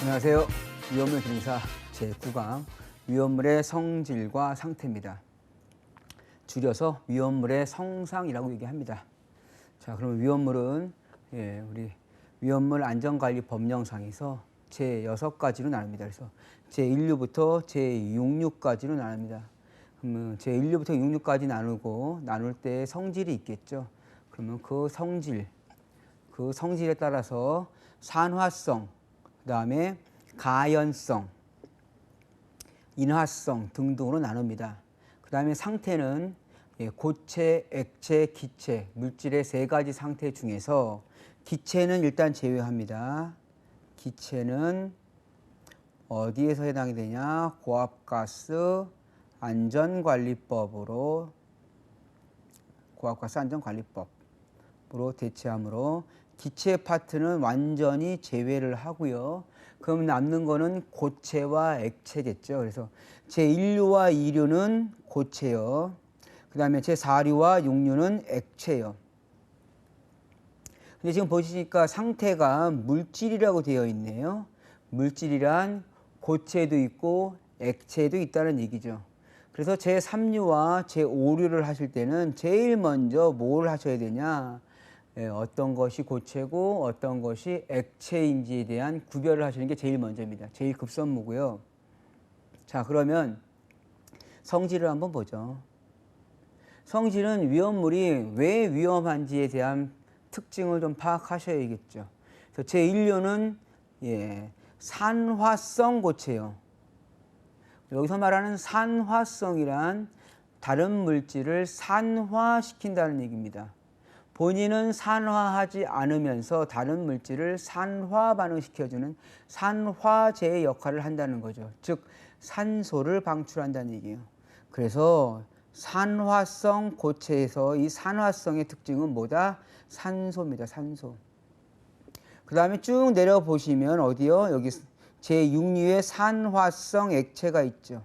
안녕하세요. 위험물 기능사 제9강 위험물의 성질과 상태입니다. 줄여서 위험물의 성상이라고 얘기합니다. 자, 그러면 위험물은 우리 위험물 안전관리 법령상에서 제6가지로 나눕니다. 그래서 제1류부터 제6류까지로 나눕니다. 그러면 제1류부터 6류까지 나눌 때 성질이 있겠죠. 그러면 그 성질에 따라서 산화성, 그 다음에 가연성, 인화성 등등으로 나눕니다. 그 다음에 상태는 고체, 액체, 기체, 물질의 세 가지 상태 중에서 기체는 일단 제외합니다. 기체는 어디에서 해당이 되냐? 고압가스 안전관리법으로 대체하므로 기체 파트는 완전히 제외를 하고요. 그럼 남는 거는 고체와 액체겠죠. 그래서 제1류와 2류는 고체요. 그 다음에 제4류와 6류는 액체요. 근데 지금 보시니까 상태가 물질이라고 되어 있네요. 물질이란 고체도 있고 액체도 있다는 얘기죠. 그래서 제3류와 제5류를 하실 때는 제일 먼저 뭘 하셔야 되냐? 어떤 것이 고체고 어떤 것이 액체인지에 대한 구별을 하시는 게 제일 먼저입니다. 제일 급선무고요. 자, 그러면 성질을 한번 보죠. 성질은 위험물이 왜 위험한지에 대한 특징을 좀 파악하셔야겠죠. 그래서 제1류는 산화성 고체요. 여기서 말하는 산화성이란 다른 물질을 산화시킨다는 얘기입니다. 본인은 산화하지 않으면서 다른 물질을 산화 반응시켜주는 산화제의 역할을 한다는 거죠. 즉 산소를 방출한다는 얘기예요. 그래서 산화성 고체에서 이 산화성의 특징은 뭐다? 산소입니다. 산소. 그 다음에 쭉 내려보시면 어디요? 여기 제6류의 산화성 액체가 있죠.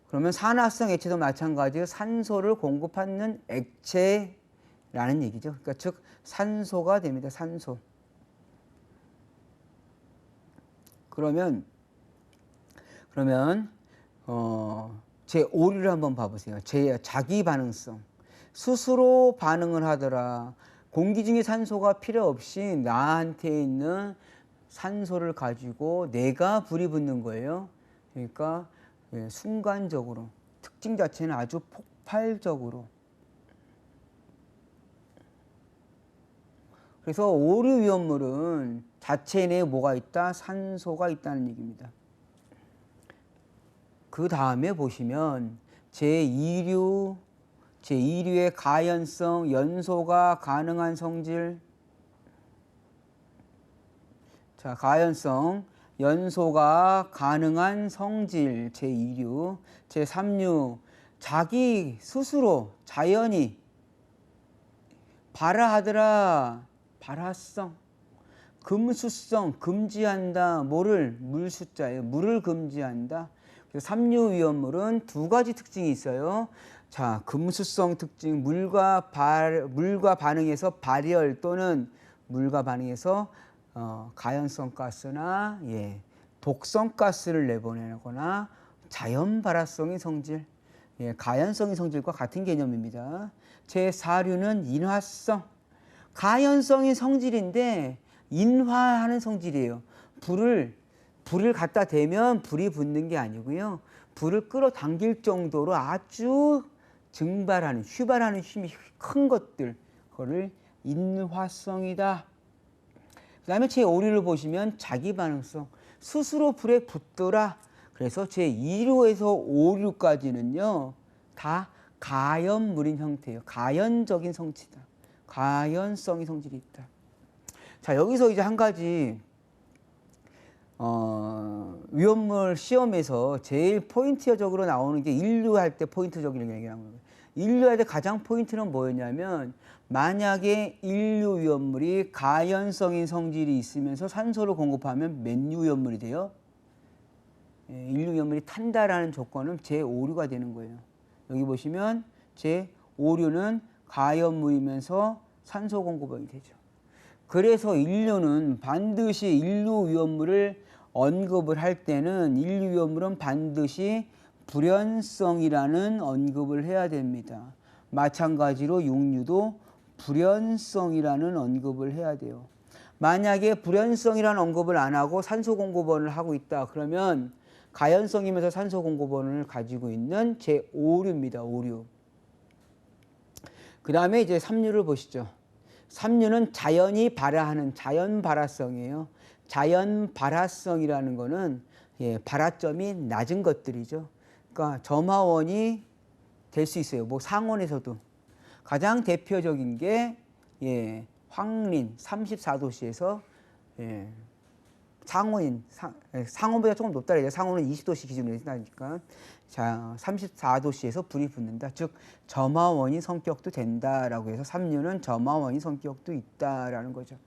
그러면 산화성 액체도 마찬가지로 산소를 공급하는 액체라는 얘기죠. 그러니까 즉 산소가 됩니다. 산소. 그러면 제5류를 한번 봐보세요. 자기 반응성. 스스로 반응을 하더라. 공기 중에 산소가 필요 없이 나한테 있는 산소를 가지고 내가 불이 붙는 거예요. 그러니까 순간적으로 특징 자체는 아주 폭발적으로. 그래서 오류 위험물은 자체 내에 뭐가 있다? 산소가 있다는 얘기입니다. 그 다음에 보시면 제2류의 가연성, 연소가 가능한 성질. 자, 가연성, 연소가 가능한 성질 제2류, 제3류, 자기 스스로 자연히 발화하더라. 발화성, 금수성, 금지한다. 뭐를? 물수자예요. 물을 금지한다. 그래서 3류 위험물은 두 가지 특징이 있어요. 자, 금수성 특징, 물과 반응해서 발열 또는 물과 반응해서 가연성 가스나 독성 가스를 내보내거나 자연 발화성의 성질, 가연성의 성질과 같은 개념입니다. 제4류는 인화성, 가연성의 성질인데 인화하는 성질이에요. 불을 갖다 대면 불이 붙는 게 아니고요. 불을 끌어당길 정도로 아주 휘발하는 힘이 큰 것들, 그거를 인화성이다. 그 다음에 제5류를 보시면 자기 반응성, 스스로 불에 붙더라. 그래서 제2류에서 5류까지는요 다 가연물인 형태예요. 가연적인 성질이다. 가연성의 성질이 있다. 자, 여기서 이제 한 가지 위험물 시험에서 제일 포인트적으로 나오는 게 인류할 때 포인트적인 얘기라는 거예요. 인류할 때 가장 포인트는 뭐였냐면 만약에 인류 위험물이 가연성인 성질이 있으면서 산소를 공급하면 몇류 위험물이 돼요? 인류 위험물이 탄다라는 조건은 제5류가 되는 거예요. 여기 보시면 제5류는 가연물이면서 산소 공급이 되죠. 그래서 인류는 반드시 인류 위험물을 언급을 할 때는 인류 위험물은 반드시 불연성이라는 언급을 해야 됩니다. 마찬가지로 육류도 불연성이라는 언급을 해야 돼요. 만약에 불연성이라는 언급을 안 하고 산소 공급원을 하고 있다 그러면 가연성이면서 산소 공급원을 가지고 있는 제5류입니다. 5류. 그 다음에 이제 3류를 보시죠. 3류는 자연이 발화하는 자연 발화성이에요. 자연 발화성이라는 거는 발화점이 낮은 것들이죠. 그러니까 점화원이 될 수 있어요. 뭐 상온에서도. 가장 대표적인 게 황린 34도씨에서 상온보다 조금 높다 그래요. 상온은 20도씨 기준으로 된다니까. 자, 34도씨에서 불이 붙는다. 즉 점화원이 성격도 된다라고 해서 3류는 점화원이 성격도 있다라는 거죠.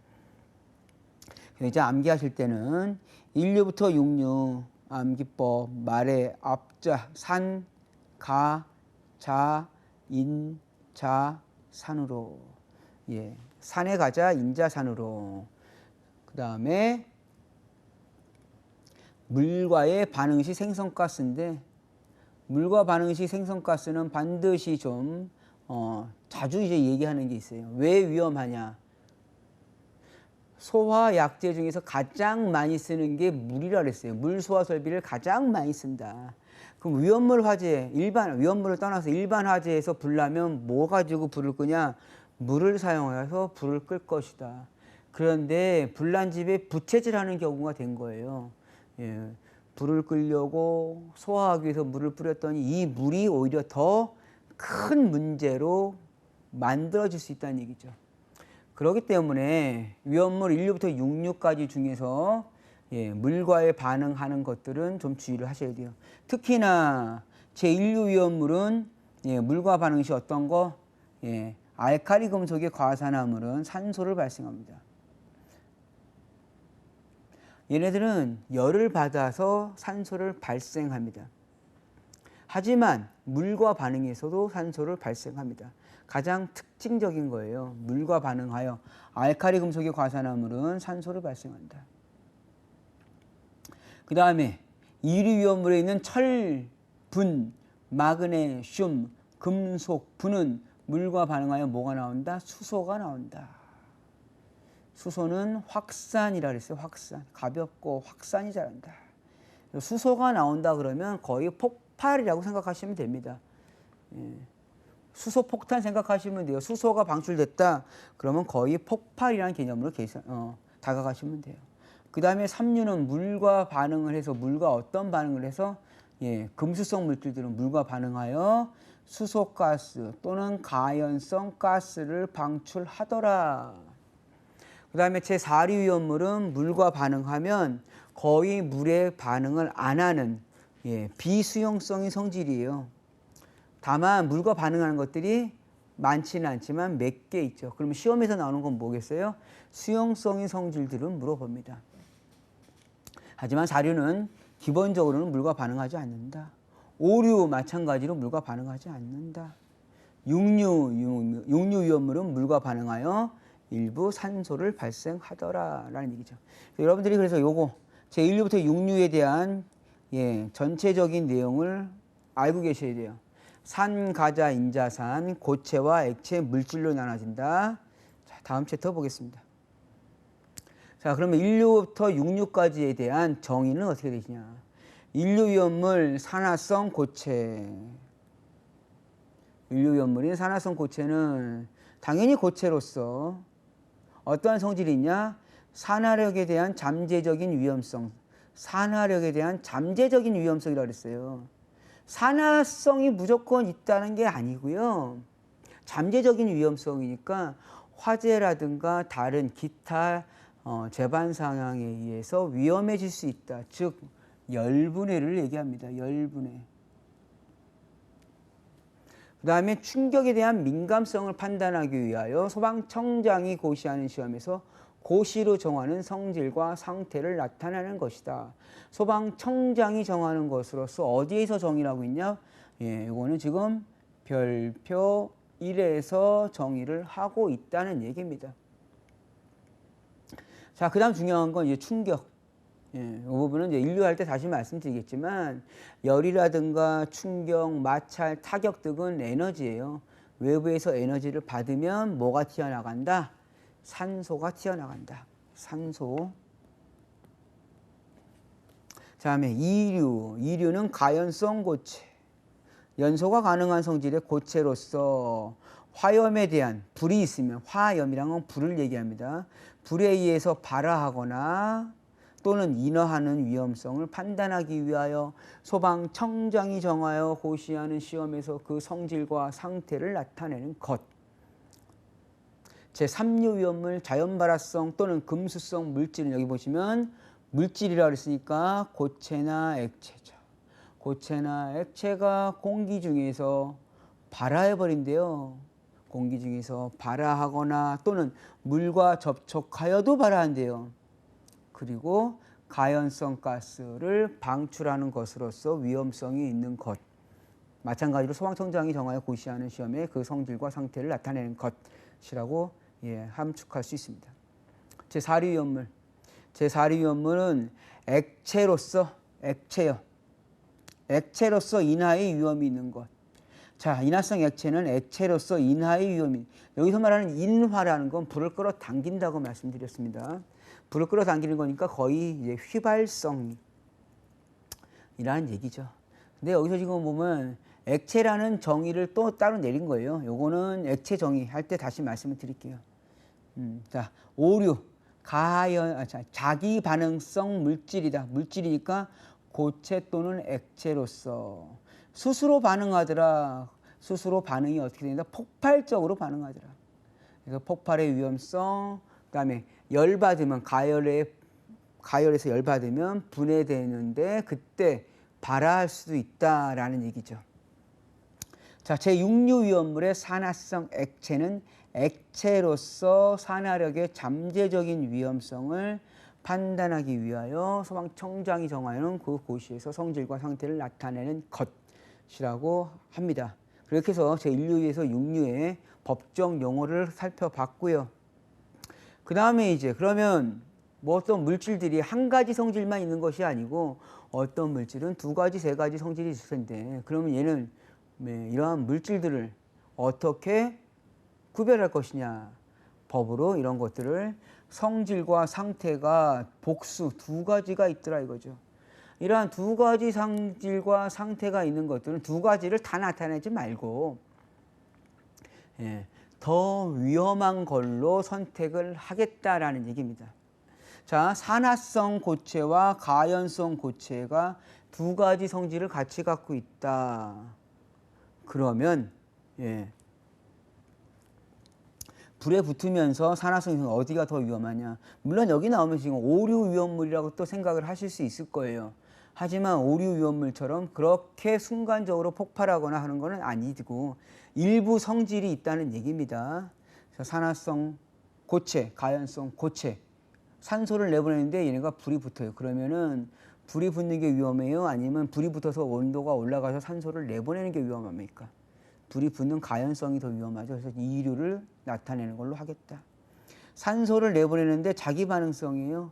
이제 암기하실 때는 1류부터 6류 암기법 말의 앞자 산, 가, 자, 인, 자, 산으로. 산에 가자 인자산으로. 그 다음에 물과의 반응 시 생성가스인데 물과 반응 시 생성가스는 반드시 좀 자주 이제 얘기하는 게 있어요. 왜 위험하냐? 소화약제 중에서 가장 많이 쓰는 게 물이라 그랬어요. 물 소화 설비를 가장 많이 쓴다. 그럼 위험물 화재, 위험물을 떠나서 일반 화재에서 불 나면 뭐 가지고 불을 끄냐? 물을 사용해서 불을 끌 것이다. 그런데 불난 집에 부채질하는 경우가 된 거예요. 불을 끄려고 소화하기 위해서 물을 뿌렸더니 이 물이 오히려 더 큰 문제로 만들어질 수 있다는 얘기죠. 그렇기 때문에 위험물 1류부터 6류까지 중에서 물과의 반응하는 것들은 좀 주의를 하셔야 돼요. 특히나 제1류 위험물은 물과 반응 시 어떤 거? 알칼리 금속의 과산화물은 산소를 발생합니다. 얘네들은 열을 받아서 산소를 발생합니다. 하지만 물과 반응에서도 산소를 발생합니다. 가장 특징적인 거예요. 물과 반응하여 알칼리 금속의 과산화물은 산소를 발생한다. 그 다음에 2류 위험물에 있는 철, 분, 마그네슘, 금속, 분은 물과 반응하여 뭐가 나온다? 수소가 나온다. 수소는 확산이라 그랬어요. 확산. 가볍고 확산이 잘한다. 수소가 나온다 그러면 거의 폭발이라고 생각하시면 됩니다. 수소 폭탄 생각하시면 돼요. 수소가 방출됐다 그러면 거의 폭발이라는 개념으로 다가가시면 돼요. 그 다음에 3류는 물과 반응을 해서 물과 어떤 반응을 해서 금수성 물질들은 물과 반응하여 수소가스 또는 가연성 가스를 방출하더라. 그 다음에 제4류 위험물은 물과 반응하면 거의 물에 반응을 안 하는 비수용성의 성질이에요. 다만 물과 반응하는 것들이 많지는 않지만 몇 개 있죠. 그러면 시험에서 나오는 건 뭐겠어요? 수용성의 성질들은 물어봅니다. 하지만 4류는 기본적으로는 물과 반응하지 않는다. 5류 마찬가지로 물과 반응하지 않는다. 6류 위험물은 물과 반응하여 일부 산소를 발생하더라라는 얘기죠. 여러분들이 그래서 요거 제1류부터 6류에 대한 전체적인 내용을 알고 계셔야 돼요. 산, 가자, 인자산, 고체와 액체 물질로 나눠진다. 자, 다음 챕터 보겠습니다. 자, 그러면 1류부터 6류까지에 대한 정의는 어떻게 되시냐? 1류 위험물 산화성 고체. 1류 위험물인 산화성 고체는 당연히 고체로서 어떠한 성질이 있냐? 산화력에 대한 잠재적인 위험성. 산화력에 대한 잠재적인 위험성이라고 그랬어요. 산화성이 무조건 있다는 게 아니고요. 잠재적인 위험성이니까 화재라든가 다른 기타 재반 상황에 의해서 위험해질 수 있다. 즉 열분해를 얘기합니다. 열분해. 그 다음에 충격에 대한 민감성을 판단하기 위하여 소방청장이 고시하는 시험에서 고시로 정하는 성질과 상태를 나타내는 것이다. 소방청장이 정하는 것으로서 어디에서 정의를 하고 있냐? 이거는 지금 별표 1에서 정의를 하고 있다는 얘기입니다. 자, 그 다음 중요한 건 이제 충격. 이 부분은 이제 인류할 때 다시 말씀드리겠지만 열이라든가 충격, 마찰, 타격 등은 에너지예요. 외부에서 에너지를 받으면 뭐가 튀어나간다? 산소가 튀어나간다. 산소. 다음에 이류. 이류는 가연성 고체. 연소가 가능한 성질의 고체로서 화염에 대한 불이 있으면 화염이란 건 불을 얘기합니다. 불에 의해서 발화하거나 또는 인화하는 위험성을 판단하기 위하여 소방청장이 정하여 고시하는 시험에서 그 성질과 상태를 나타내는 것. 제3류 위험물 자연발화성 또는 금수성 물질은 여기 보시면 물질이라고 했으니까 고체나 액체죠. 고체나 액체가 공기 중에서 발화해버린대요. 공기 중에서 발화하거나 또는 물과 접촉하여도 발화한대요. 그리고 가연성 가스를 방출하는 것으로서 위험성이 있는 것. 마찬가지로 소방청장이 정하여 고시하는 시험에 그 성질과 상태를 나타내는 것이라고 함축할 수 있습니다. 제4류 위험물. 제4류 위험물은 액체로서 액체로서 인하의 위험이 있는 것. 자, 인화성 액체는 액체로서 인하의 위험이. 여기서 말하는 인화라는 건 불을 끌어당긴다고 말씀드렸습니다. 불을 끌어당기는 거니까 거의 이제 휘발성이라는 얘기죠. 근데 여기서 지금 보면 액체라는 정의를 또 따로 내린 거예요. 요거는 액체 정의 할 때 다시 말씀을 드릴게요. 자, 오류. 자기 반응성 물질이다. 물질이니까 고체 또는 액체로서 스스로 반응하더라. 스스로 반응이 어떻게 된다? 폭발적으로 반응하더라. 그래서 폭발의 위험성, 그다음에 열 받으면 가열에서 열 받으면 분해되는데 그때 발화할 수도 있다라는 얘기죠. 자, 제6류 위험물의 산화성 액체는 액체로서 산화력의 잠재적인 위험성을 판단하기 위하여 소방청장이 정하는 그 고시에서 성질과 상태를 나타내는 것이라고 합니다. 그렇게 해서 제1류에서 6류의 법정 용어를 살펴봤고요. 그 다음에 이제 그러면 뭐 어떤 물질들이 한 가지 성질만 있는 것이 아니고 어떤 물질은 두 가지, 세 가지 성질이 있을 텐데 그러면 얘는 이러한 물질들을 어떻게 구별할 것이냐. 법으로 이런 것들을 성질과 상태가 복수 두 가지가 있더라 이거죠. 이러한 두 가지 성질과 상태가 있는 것들은 두 가지를 다 나타내지 말고 더 위험한 걸로 선택을 하겠다라는 얘기입니다. 자, 산화성 고체와 가연성 고체가 두 가지 성질을 같이 갖고 있다. 그러면 불에 붙으면서 산화성이 어디가 더 위험하냐. 물론 여기 나오면 지금 오류 위험물이라고 또 생각을 하실 수 있을 거예요. 하지만 오류 위험물처럼 그렇게 순간적으로 폭발하거나 하는 것은 아니고 일부 성질이 있다는 얘기입니다. 산화성 고체, 가연성 고체. 산소를 내보내는데 얘네가 불이 붙어요. 그러면은 불이 붙는 게 위험해요? 아니면 불이 붙어서 온도가 올라가서 산소를 내보내는 게 위험합니까? 불이 붙는 가연성이 더 위험하죠. 그래서 이류를 나타내는 걸로 하겠다. 산소를 내보내는데 자기 반응성이에요.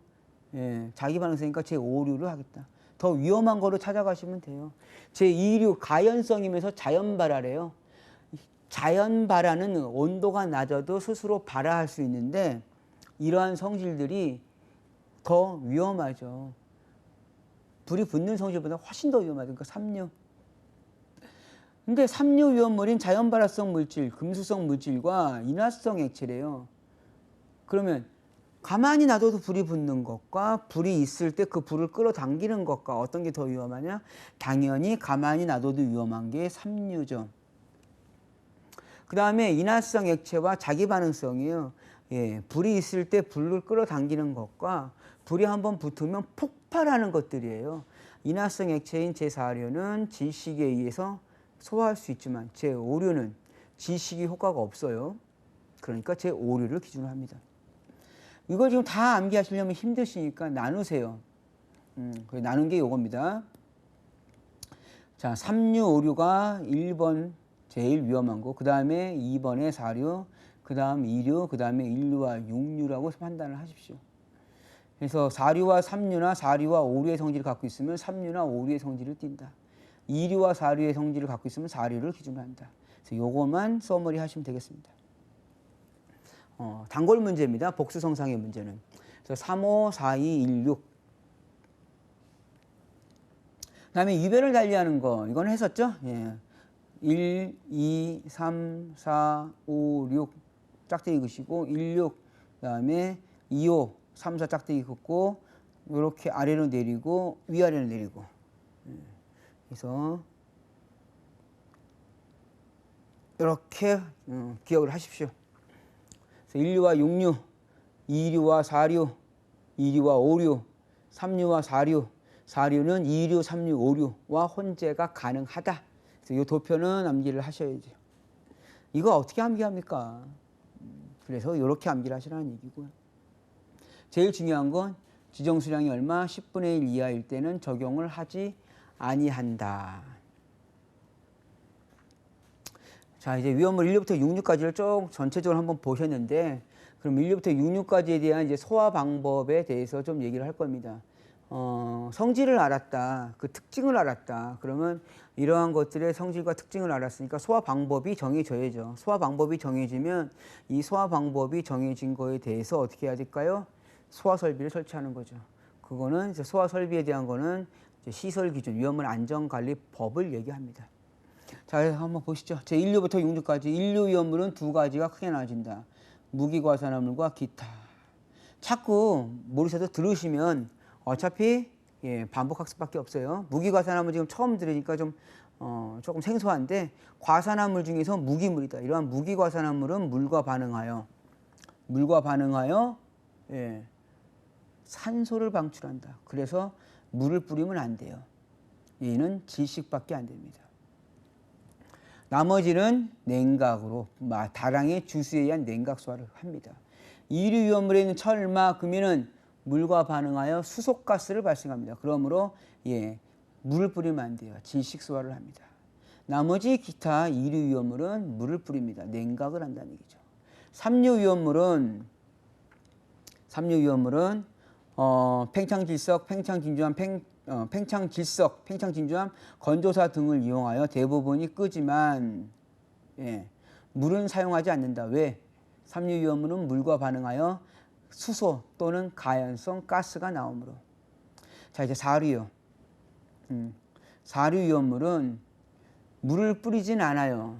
자기 반응성이니까 제5류를 하겠다. 더 위험한 거로 찾아가시면 돼요. 제2류 가연성이면서 자연발화래요. 자연발화는 온도가 낮아도 스스로 발화할 수 있는데 이러한 성질들이 더 위험하죠. 불이 붙는 성질보다 훨씬 더 위험하죠. 그러니까 3류. 근데 3류 위험물인 자연발화성 물질, 금수성 물질과 인화성 액체래요. 그러면 가만히 놔둬도 불이 붙는 것과 불이 있을 때 그 불을 끌어당기는 것과 어떤 게 더 위험하냐? 당연히 가만히 놔둬도 위험한 게 3류죠. 그 다음에 인화성 액체와 자기 반응성이에요. 불이 있을 때 불을 끌어당기는 것과 불이 한번 붙으면 폭발하는 것들이에요. 인화성 액체인 제4류는 질식에 의해서 소화할 수 있지만 제5류는 질식이 효과가 없어요. 그러니까 제5류를 기준으로 합니다. 이거 지금 다 암기하시려면 힘드시니까 나누세요. 나눈 게 요겁니다. 자, 3류, 5류가 1번 제일 위험한 거, 그 다음에 2번에 4류, 그 다음 2류, 그 다음에 1류와 6류라고 판단을 하십시오. 그래서 4류와 3류나 4류와 5류의 성질을 갖고 있으면 3류나 5류의 성질을 띈다. 2류와 4류의 성질을 갖고 있으면 4류를 기준으로 한다. 그래서 요것만 서머리 하시면 되겠습니다. 단골 문제입니다. 복수성상의 문제는. 그래서 3, 5, 4, 2, 1, 6. 그 다음에 유별을 달리하는 거. 이건 했었죠? 예. 1, 2, 3, 4, 5, 6 짝대기 긋이고 1, 6. 그 다음에 2, 5, 3, 4 짝대기 긋고 이렇게 아래로 내리고 위아래로 내리고. 그래서 이렇게 기억을 하십시오. 그래서 1류와 6류, 2류와 4류, 2류와 5류, 3류와 4류, 4류는 2류, 3류, 5류와 혼재가 가능하다. 그래서 이 도표는 암기를 하셔야죠. 이거 어떻게 암기합니까? 그래서 이렇게 암기를 하시라는 얘기고요. 제일 중요한 건 지정수량이 얼마? 10분의 1 이하일 때는 적용을 하지 아니한다. 자, 이제 위험물 1류부터 6류까지를 쭉 전체적으로 한번 보셨는데, 그럼 1류부터 6류까지에 대한 이제 소화 방법에 대해서 좀 얘기를 할 겁니다. 성질을 알았다. 그 특징을 알았다. 그러면 이러한 것들의 성질과 특징을 알았으니까 소화 방법이 정해져야죠. 소화 방법이 정해지면 이 소화 방법이 정해진 거에 대해서 어떻게 해야 될까요? 소화 설비를 설치하는 거죠. 그거는 이제 소화 설비에 대한 거는 이제 시설 기준, 위험물 안전관리법을 얘기합니다. 자, 한번 보시죠. 제 1류부터 6류까지 1류 위험물은 두 가지가 크게 나눠진다. 무기과산화물과 기타. 자꾸 모르셔도 들으시면 어차피 반복학습밖에 없어요. 무기과산화물 지금 처음 들으니까 좀 조금 생소한데, 과산화물 중에서 무기물이다. 이러한 무기과산화물은 물과 반응하여 산소를 방출한다. 그래서 물을 뿌리면 안 돼요. 얘는 질식밖에 안 됩니다. 나머지는 냉각으로 다량의 주수에 의한 냉각 소화를 합니다. 2류 위험물에 있는 철마, 금이는 물과 반응하여 수소가스를 발생합니다. 그러므로 물을 뿌리면 안 돼요. 질식 소화를 합니다. 나머지 기타 2류 위험물은 물을 뿌립니다. 냉각을 한다는 얘기죠. 3류 위험물은 팽창질석, 팽창진주암, 팽창진주암, 건조사 등을 이용하여 대부분이 끄지만 물은 사용하지 않는다. 왜? 3류 위험물은 물과 반응하여 수소 또는 가연성 가스가 나오므로. 자, 이제 4류요. 4류 위험물은 물을 뿌리진 않아요.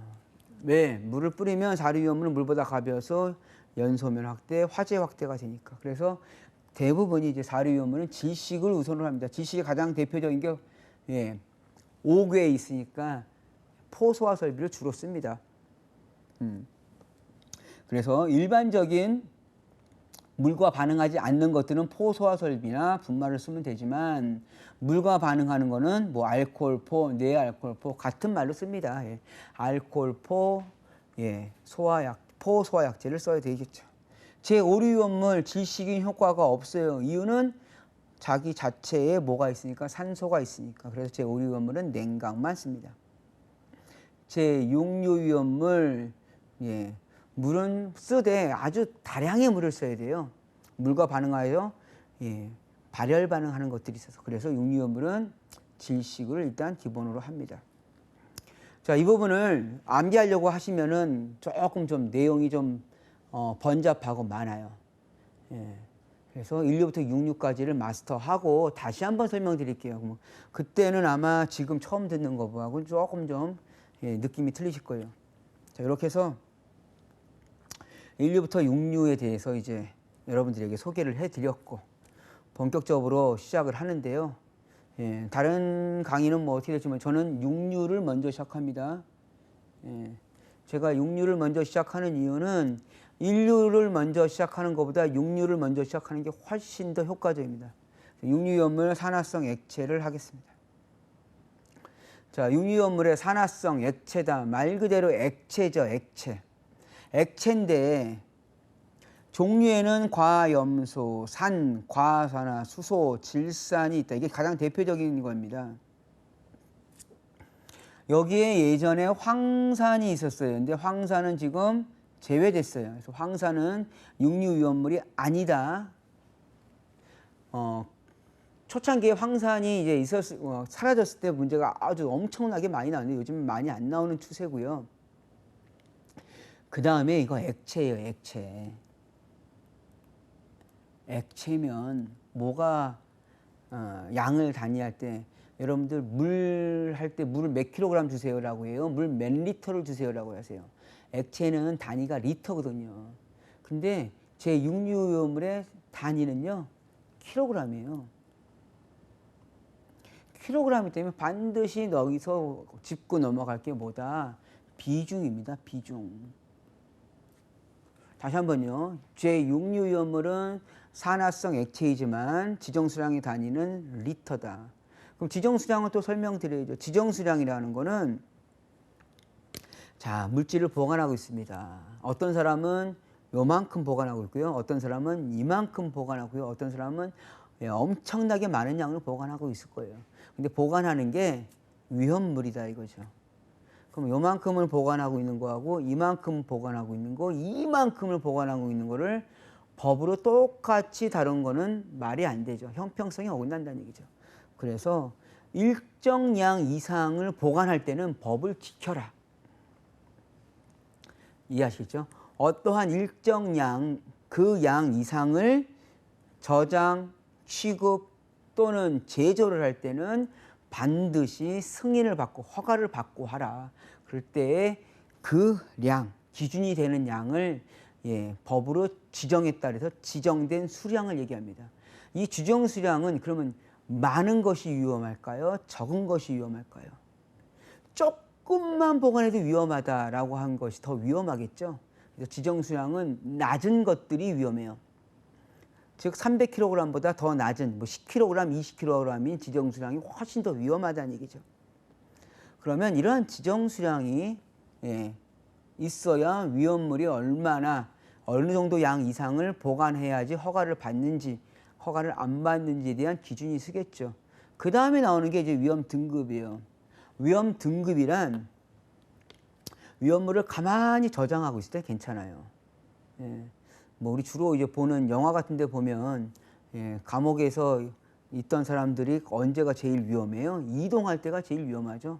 왜? 물을 뿌리면 4류 위험물은 물보다 가벼워서 연소면 확대, 화재 확대가 되니까. 그래서 대부분이 이제 4류 위험물은 질식을 우선으로 합니다. 질식의 가장 대표적인 게 옥외에 있으니까 포소화 설비를 주로 씁니다. 그래서 일반적인 물과 반응하지 않는 것들은 포소화 설비나 분말을 쓰면 되지만, 물과 반응하는 거는 뭐 알코올포, 내알코올포 같은 말로 씁니다. 알코올포, 포소화약제를 써야 되겠죠. 제5류 위험물 질식인 효과가 없어요. 이유는 자기 자체에 뭐가 있으니까? 산소가 있으니까. 그래서 제5류 위험물은 냉각만 씁니다. 제6류 위험물, 물은 쓰되 아주 다량의 물을 써야 돼요. 물과 반응하여 발열 반응하는 것들이 있어서. 그래서 6류 위험물은 질식을 일단 기본으로 합니다. 자, 이 부분을 암기하려고 하시면은 조금 좀 내용이 좀 번잡하고 많아요. 그래서 1류부터 6류까지를 마스터하고 다시 한번 설명드릴게요. 그때는 아마 지금 처음 듣는 거하고 조금 좀 느낌이 틀리실 거예요. 자, 이렇게 해서 1류부터 6류에 대해서 이제 여러분들에게 소개를 해드렸고, 본격적으로 시작을 하는데요. 다른 강의는 뭐 어떻게 될지만 저는 6류를 먼저 시작합니다. 제가 6류를 먼저 시작하는 이유는 1류를 먼저 시작하는 것보다 6류를 먼저 시작하는 게 훨씬 더 효과적입니다. 6류 위험물 산화성 액체를 하겠습니다. 자, 6류 위험물의 산화성 액체다. 말 그대로 액체죠, 액체. 액체인데 종류에는 과염소, 산, 과산화, 수소, 질산이 있다. 이게 가장 대표적인 겁니다. 여기에 예전에 황산이 있었어요. 근데 황산은 지금 제외됐어요. 그래서 황산은 6류 위험물이 아니다. 초창기에 황산이 이제 사라졌을 때 문제가 아주 엄청나게 많이 나오는데 요즘 많이 안 나오는 추세고요. 그 다음에 이거 액체예요, 액체. 액체면 뭐가 양을 단위할 때 여러분들 물 할 때 물을 몇 킬로그램 주세요라고 해요. 물 몇 리터를 주세요라고 하세요. 액체는 단위가 리터거든요. 근데 제 육류유물의 단위는요, 킬로그램이에요. 킬로그램이 때문에 반드시 여기서 짚고 넘어갈 게 뭐다? 비중입니다. 비중. 다시 한번요. 제 육류유물은 산화성 액체이지만 지정수량의 단위는 리터다. 그럼 지정수량을 또 설명드려야죠. 지정수량이라는 거는 자, 물질을 보관하고 있습니다. 어떤 사람은 요만큼 보관하고 있고요. 어떤 사람은 이만큼 보관하고요. 어떤 사람은 엄청나게 많은 양을 보관하고 있을 거예요. 근데 보관하는 게 위험물이다 이거죠. 그럼 요만큼을 보관하고 있는 거하고 이만큼 보관하고 있는 거, 이만큼을 보관하고 있는 거를 법으로 똑같이 다룬 거는 말이 안 되죠. 형평성이 어긋난다는 얘기죠. 그래서 일정 양 이상을 보관할 때는 법을 지켜라. 이해하시죠? 어떠한 일정 양, 그 양 이상을 저장, 취급 또는 제조를 할 때는 반드시 승인을 받고 허가를 받고 하라. 그럴 때 그 량, 기준이 되는 양을 법으로 지정했다 그래서 지정된 수량을 얘기합니다. 이 지정 수량은 그러면 많은 것이 위험할까요? 적은 것이 위험할까요? 조금만 보관해도 위험하다라고 한 것이 더 위험하겠죠. 그래서 지정 수량은 낮은 것들이 위험해요. 즉 300kg보다 더 낮은 10kg, 20kg인 지정 수량이 훨씬 더 위험하다는 얘기죠. 그러면 이러한 지정 수량이 있어야 위험물이 어느 정도 양 이상을 보관해야지 허가를 받는지 허가를 안 받는지에 대한 기준이 쓰겠죠. 그 다음에 나오는 게 이제 위험 등급이에요. 위험 등급이란 위험물을 가만히 저장하고 있을 때 괜찮아요. 우리 주로 이제 보는 영화 같은 데 보면 감옥에서 있던 사람들이 언제가 제일 위험해요? 이동할 때가 제일 위험하죠.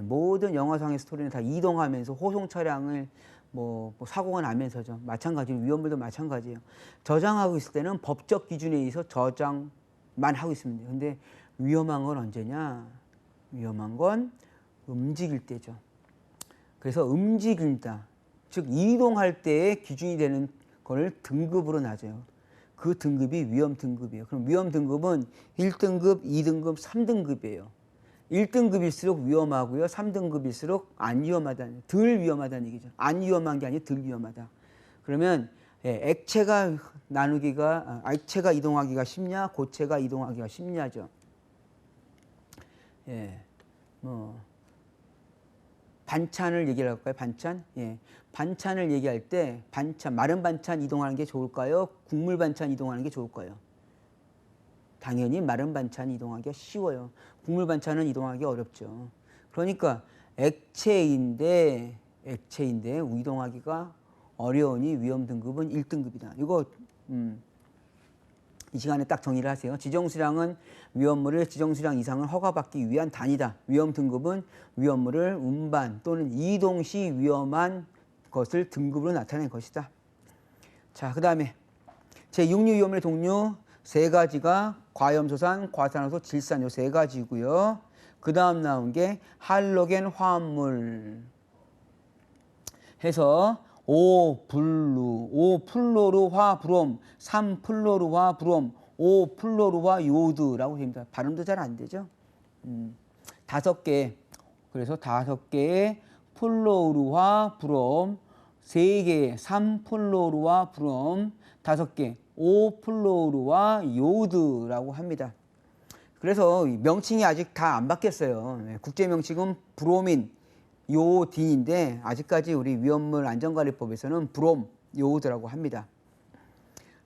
모든 영화상의 스토리는 다 이동하면서 호송 차량을 사고가 나면서죠. 마찬가지로 위험물도 마찬가지예요. 저장하고 있을 때는 법적 기준에 의해서 저장만 하고 있습니다. 근데 위험한 건 언제냐? 위험한 건 움직일 때죠. 그래서 움직인다. 즉 이동할 때의 기준이 되는 걸 등급으로 나눠요. 그 등급이 위험 등급이에요. 그럼 위험 등급은 1등급, 2등급, 3등급이에요. 1등급일수록 위험하고요. 3등급일수록 안 위험하다는, 덜 위험하다는 얘기죠. 안 위험한 게 아니고 덜 위험하다. 그러면 액체가 이동하기가 쉽냐, 고체가 이동하기가 쉽냐죠. 반찬을 얘기를 할까요? 반찬? 반찬을 얘기할 때 마른 반찬 이동하는 게 좋을까요? 국물 반찬 이동하는 게 좋을까요? 당연히 마른 반찬 이동하기가 쉬워요. 국물 반찬은 이동하기 어렵죠. 그러니까 액체인데 이동하기가 어려우니 위험 등급은 1등급이다. 이거 이 시간에 딱 정리를 하세요. 지정수량은 위험물을 지정수량 이상을 허가받기 위한 단위다. 위험 등급은 위험물을 운반 또는 이동 시 위험한 것을 등급으로 나타낸 것이다. 자, 그 다음에 제6류 위험물의 종류 세 가지가 과염소산, 과산화수, 질산 요 세 가지고요. 그 다음 나온 게 할로겐 화합물 해서 5플로르화 브롬, 3플로르화 브롬, 5플로르화 요드라고 됩니다. 발음도 잘 안 되죠. 5개. 그래서 5개의 플로르화 브롬, 3개의 3플로르화 브롬, 5개 5플로르화 요드라고 합니다. 그래서 명칭이 아직 다 안 바뀌었어요. 국제 명칭은 브로민, 요딘인데 아직까지 우리 위험물 안전관리법에서는 브롬, 요드라고 합니다.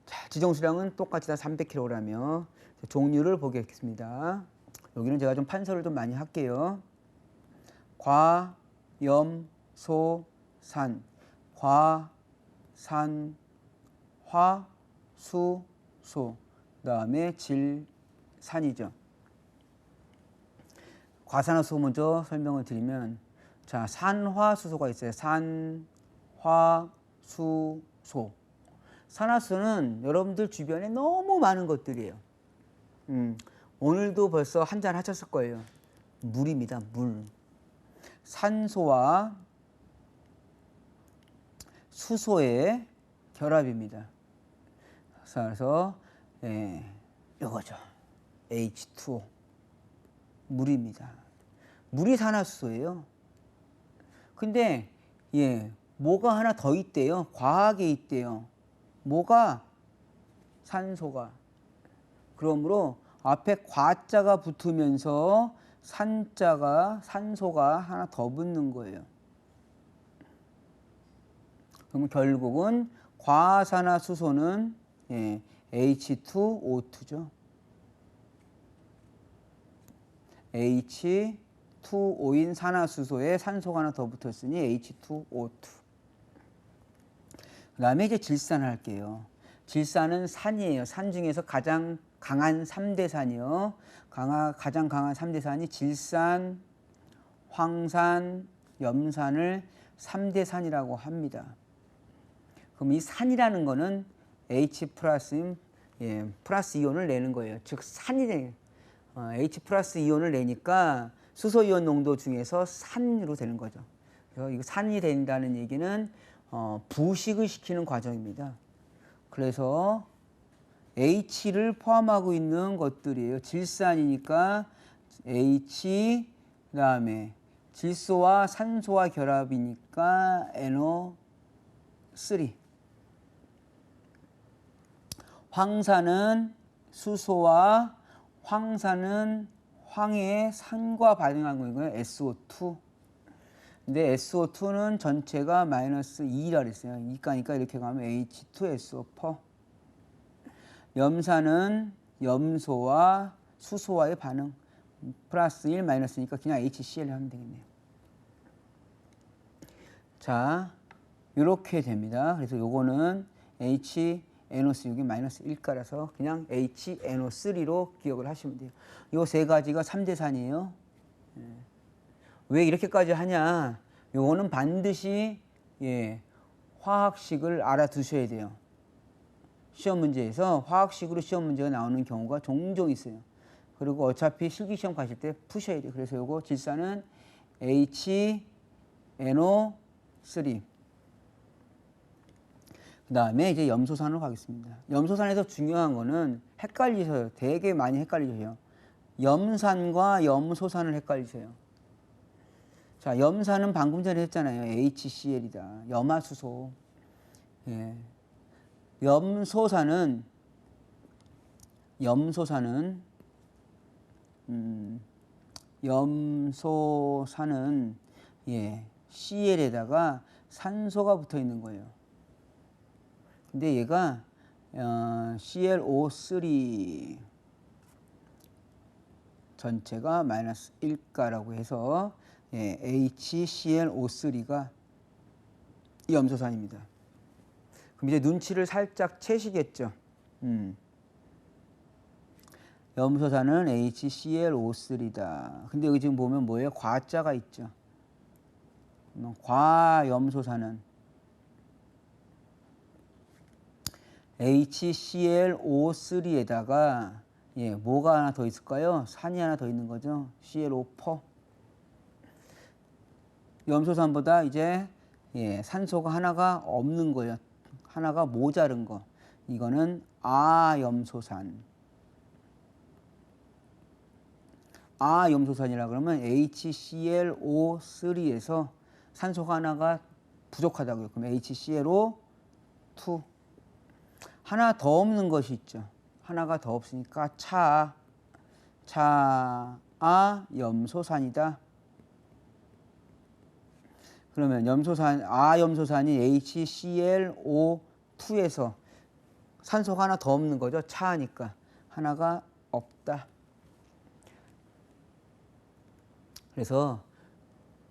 자, 지정수량은 똑같이 다 300kg이며 종류를 보겠습니다. 여기는 제가 좀 판서를 좀 많이 할게요. 과, 염, 소, 산, 과, 산, 화, 수, 소. 그다음에 질산이죠. 과산화수소 먼저 설명을 드리면, 자, 산화수소가 있어요. 산화수소. 산화수소는 여러분들 주변에 너무 많은 것들이에요. 오늘도 벌써 한 잔 하셨을 거예요. 물입니다. 물. 산소와 수소의 결합입니다. 그래서 이거죠. H2O. 물입니다. 물이 산화수소예요. 근데 뭐가 하나 더 있대요. 과하게 있대요. 뭐가? 산소가. 그러므로 앞에 과자가 붙으면서 산소가 하나 더 붙는 거예요. 그럼 결국은 과산화수소는 H2O2죠. H2O인 산화수소에 산소가 하나 더 붙었으니 H2O2. 그 다음에 이제 질산을 할게요. 질산은 산이에요. 산 중에서 가장 강한 3대 산이요. 가장 강한 3대 산이 질산, 황산, 염산을 3대 산이라고 합니다. 그럼 이 산이라는 거는 H 플러스 플러스 이온을 내는 거예요. 즉 산이 H 플러스 이온을 내니까 수소 이온 농도 중에서 산으로 되는 거죠. 그래서 이거 산이 된다는 얘기는 부식을 시키는 과정입니다. 그래서 H를 포함하고 있는 것들이에요. 질산이니까 H, 그다음에 질소와 산소와 결합이니까 NO3. 황산은 수소와 황산은 황의 산과 반응하는 거예요. SO2. 근데 SO2는 전체가 마이너스 2라 그랬어요. 2가니까 이렇게 가면 H2SO4. 염산은 염소와 수소와의 반응. 플러스 1, 마이너스니까 그냥 HCl 하면 되겠네요. 자, 이렇게 됩니다. 그래서 요거는 HNO3, 여기 마이너스 1가라서 그냥 HNO3로 기억을 하시면 돼요. 요 세 가지가 3대 산이에요. 왜 이렇게까지 하냐? 요거는 반드시 화학식을 알아두셔야 돼요. 시험 문제에서 화학식으로 시험 문제가 나오는 경우가 종종 있어요. 그리고 어차피 실기시험 가실 때 푸셔야 돼요. 그래서 요거 질산은 HNO3. 그 다음에 이제 염소산으로 가겠습니다. 염소산에서 중요한 거는 헷갈리셔요. 되게 많이 헷갈리셔요. 염산과 염소산을 헷갈리세요. 자, 염산은 방금 전에 했잖아요. HCl이다. 염화수소. 염소산은 Cl에다가 산소가 붙어 있는 거예요. 근데 얘가 ClO3 전체가 마이너스 1가라고 해서 HClO3가 이 염소산입니다. 그럼 이제 눈치를 살짝 채시겠죠. 염소산은 HClO3다. 근데 여기 지금 보면 뭐예요? 과자가 있죠. 과염소산은 HClO3에다가 뭐가 하나 더 있을까요? 산이 하나 더 있는 거죠. ClO4. 염소산보다 이제 산소가 하나가 없는 거예요. 하나가 모자른 거. 이거는 아염소산. 아염소산이라 그러면 HClO3에서 산소가 하나가 부족하다고요. 그럼 HClO2. 하나 더 없는 것이 있죠. 하나가 더 없으니까 차아염소산이다. 그러면 아염소산이 HClO2에서 산소가 하나 더 없는 거죠. 차니까 하나가 없다. 그래서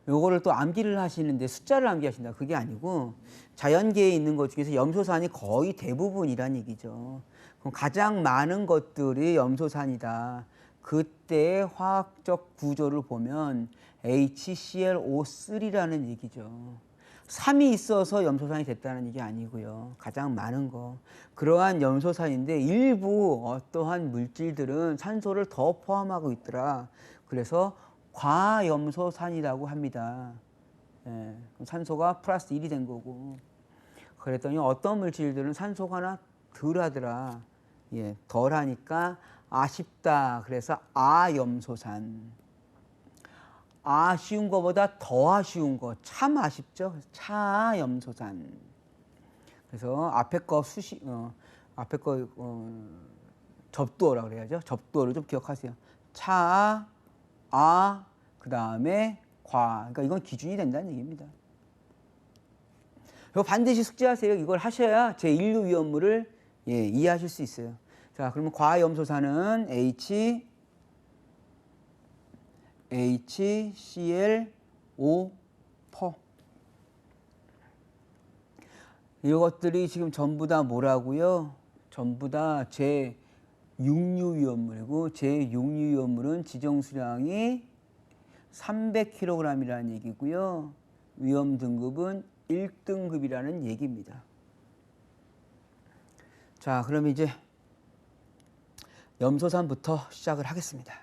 요거를 또 암기를 하시는데 숫자를 암기하신다. 그게 아니고 자연계에 있는 것 중에서 염소산이 거의 대부분이란 얘기죠. 그럼 가장 많은 것들이 염소산이다. 그때의 화학적 구조를 보면 HClO3라는 얘기죠. 3이 있어서 염소산이 됐다는 얘기 아니고요. 가장 많은 거. 그러한 염소산인데 일부 어떠한 물질들은 산소를 더 포함하고 있더라. 그래서 과염소산이라고 합니다. 예, 산소가 플러스 1이 된 거고. 그랬더니 어떤 물질들은 산소가 하나 덜 하더라. 예, 덜 하니까 아쉽다. 그래서 아염소산. 아쉬운 것보다 더 아쉬운 거. 참 아쉽죠? 차염소산. 그래서 앞에 거 앞에 거 접두어라 그래야죠. 접두어를 좀 기억하세요. 차, 그 다음에 과. 그러니까 이건 기준이 된다는 얘기입니다. 이거 반드시 숙지하세요. 이걸 하셔야 제1류 위험물을 이해하실 수 있어요. 자, 그러면 과염소산은 HClO4. 이것들이 지금 전부 다 뭐라고요? 전부 다 제6류 위험물이고 제6류 위험물은 지정수량이 300kg이라는 얘기고요. 위험 등급은 1등급이라는 얘기입니다. 자, 그럼 이제 염소산부터 시작을 하겠습니다.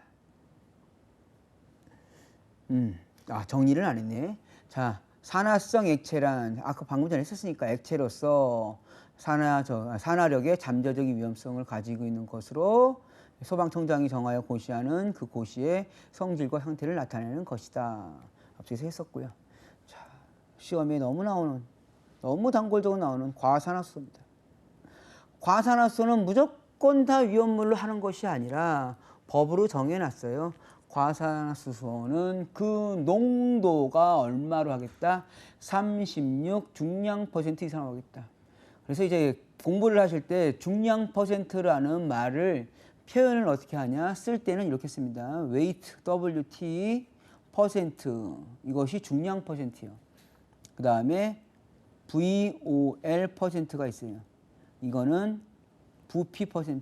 정리를 안 했네. 자, 산화성 액체란 아까 방금 전에 했었으니까 액체로서 산화력의 잠재적인 위험성을 가지고 있는 것으로 소방청장이 정하여 고시하는 그 고시의 성질과 형태를 나타내는 것이다. 앞서서 했었고요. 자, 시험에 너무 단골적으로 나오는 과산화수소입니다. 과산화수소는 무조건 다 위험물로 하는 것이 아니라 법으로 정해놨어요. 과산화수소는 그 농도가 얼마로 하겠다? 36 중량 % 이상으로 하겠다. 그래서 이제 공부를 하실 때 중량 %라는 말을 표현을 어떻게 하냐? 쓸 때는 이렇게 씁니다. weight WT 퍼센트, 이것이 중량 %예요. 그 다음에 VOL %가 있어요. 이거는 부피 %.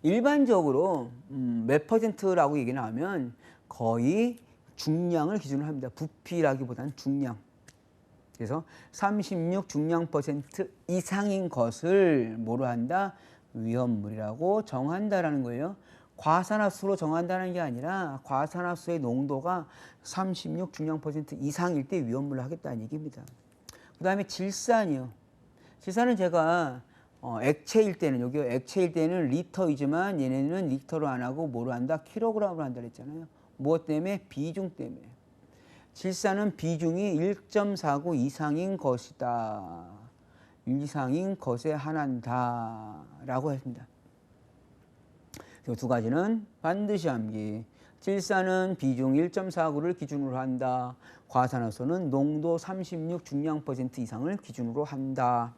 일반적으로 몇 %라고 얘기 나오면 거의 중량을 기준으로 합니다. 부피라기보다는 중량. 그래서 36 중량 % 이상인 것을 뭐로 한다? 위험물이라고 정한다라는 거예요. 과산화수로 정한다는 게 아니라 과산화수의 농도가 36 중량 % 이상일 때 위험물로 하겠다는 얘기입니다. 그 다음에 질산이요. 질산은 제가 액체일 때는, 여기 액체일 때는 리터이지만 얘네는 리터로 안 하고 뭐로 한다? 킬로그램으로 한다 그랬잖아요. 무엇 때문에? 비중 때문에. 질산은 비중이 1.49 이상인 것이다. 이상인 것에 한한다 라고 했습니다. 이 두 가지는 반드시 암기. 질산은 비중 1.49를 기준으로 한다. 과산화수소는 농도 36 중량 % 이상을 기준으로 한다.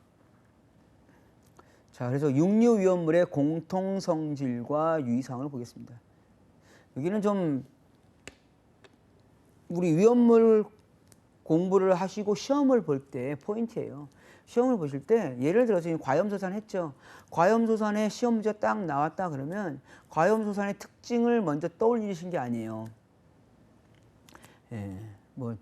자, 그래서 육류 위험물의 공통 성질과 유의사항을 보겠습니다. 여기는 좀 우리 위험물 공부를 하시고 시험을 볼 때 포인트예요. 시험을 보실 때 예를 들어서 과염소산 했죠. 과염소산의 시험 문제 딱 나왔다 그러면 과염소산의 특징을 먼저 떠올리신 게 아니에요. 뭐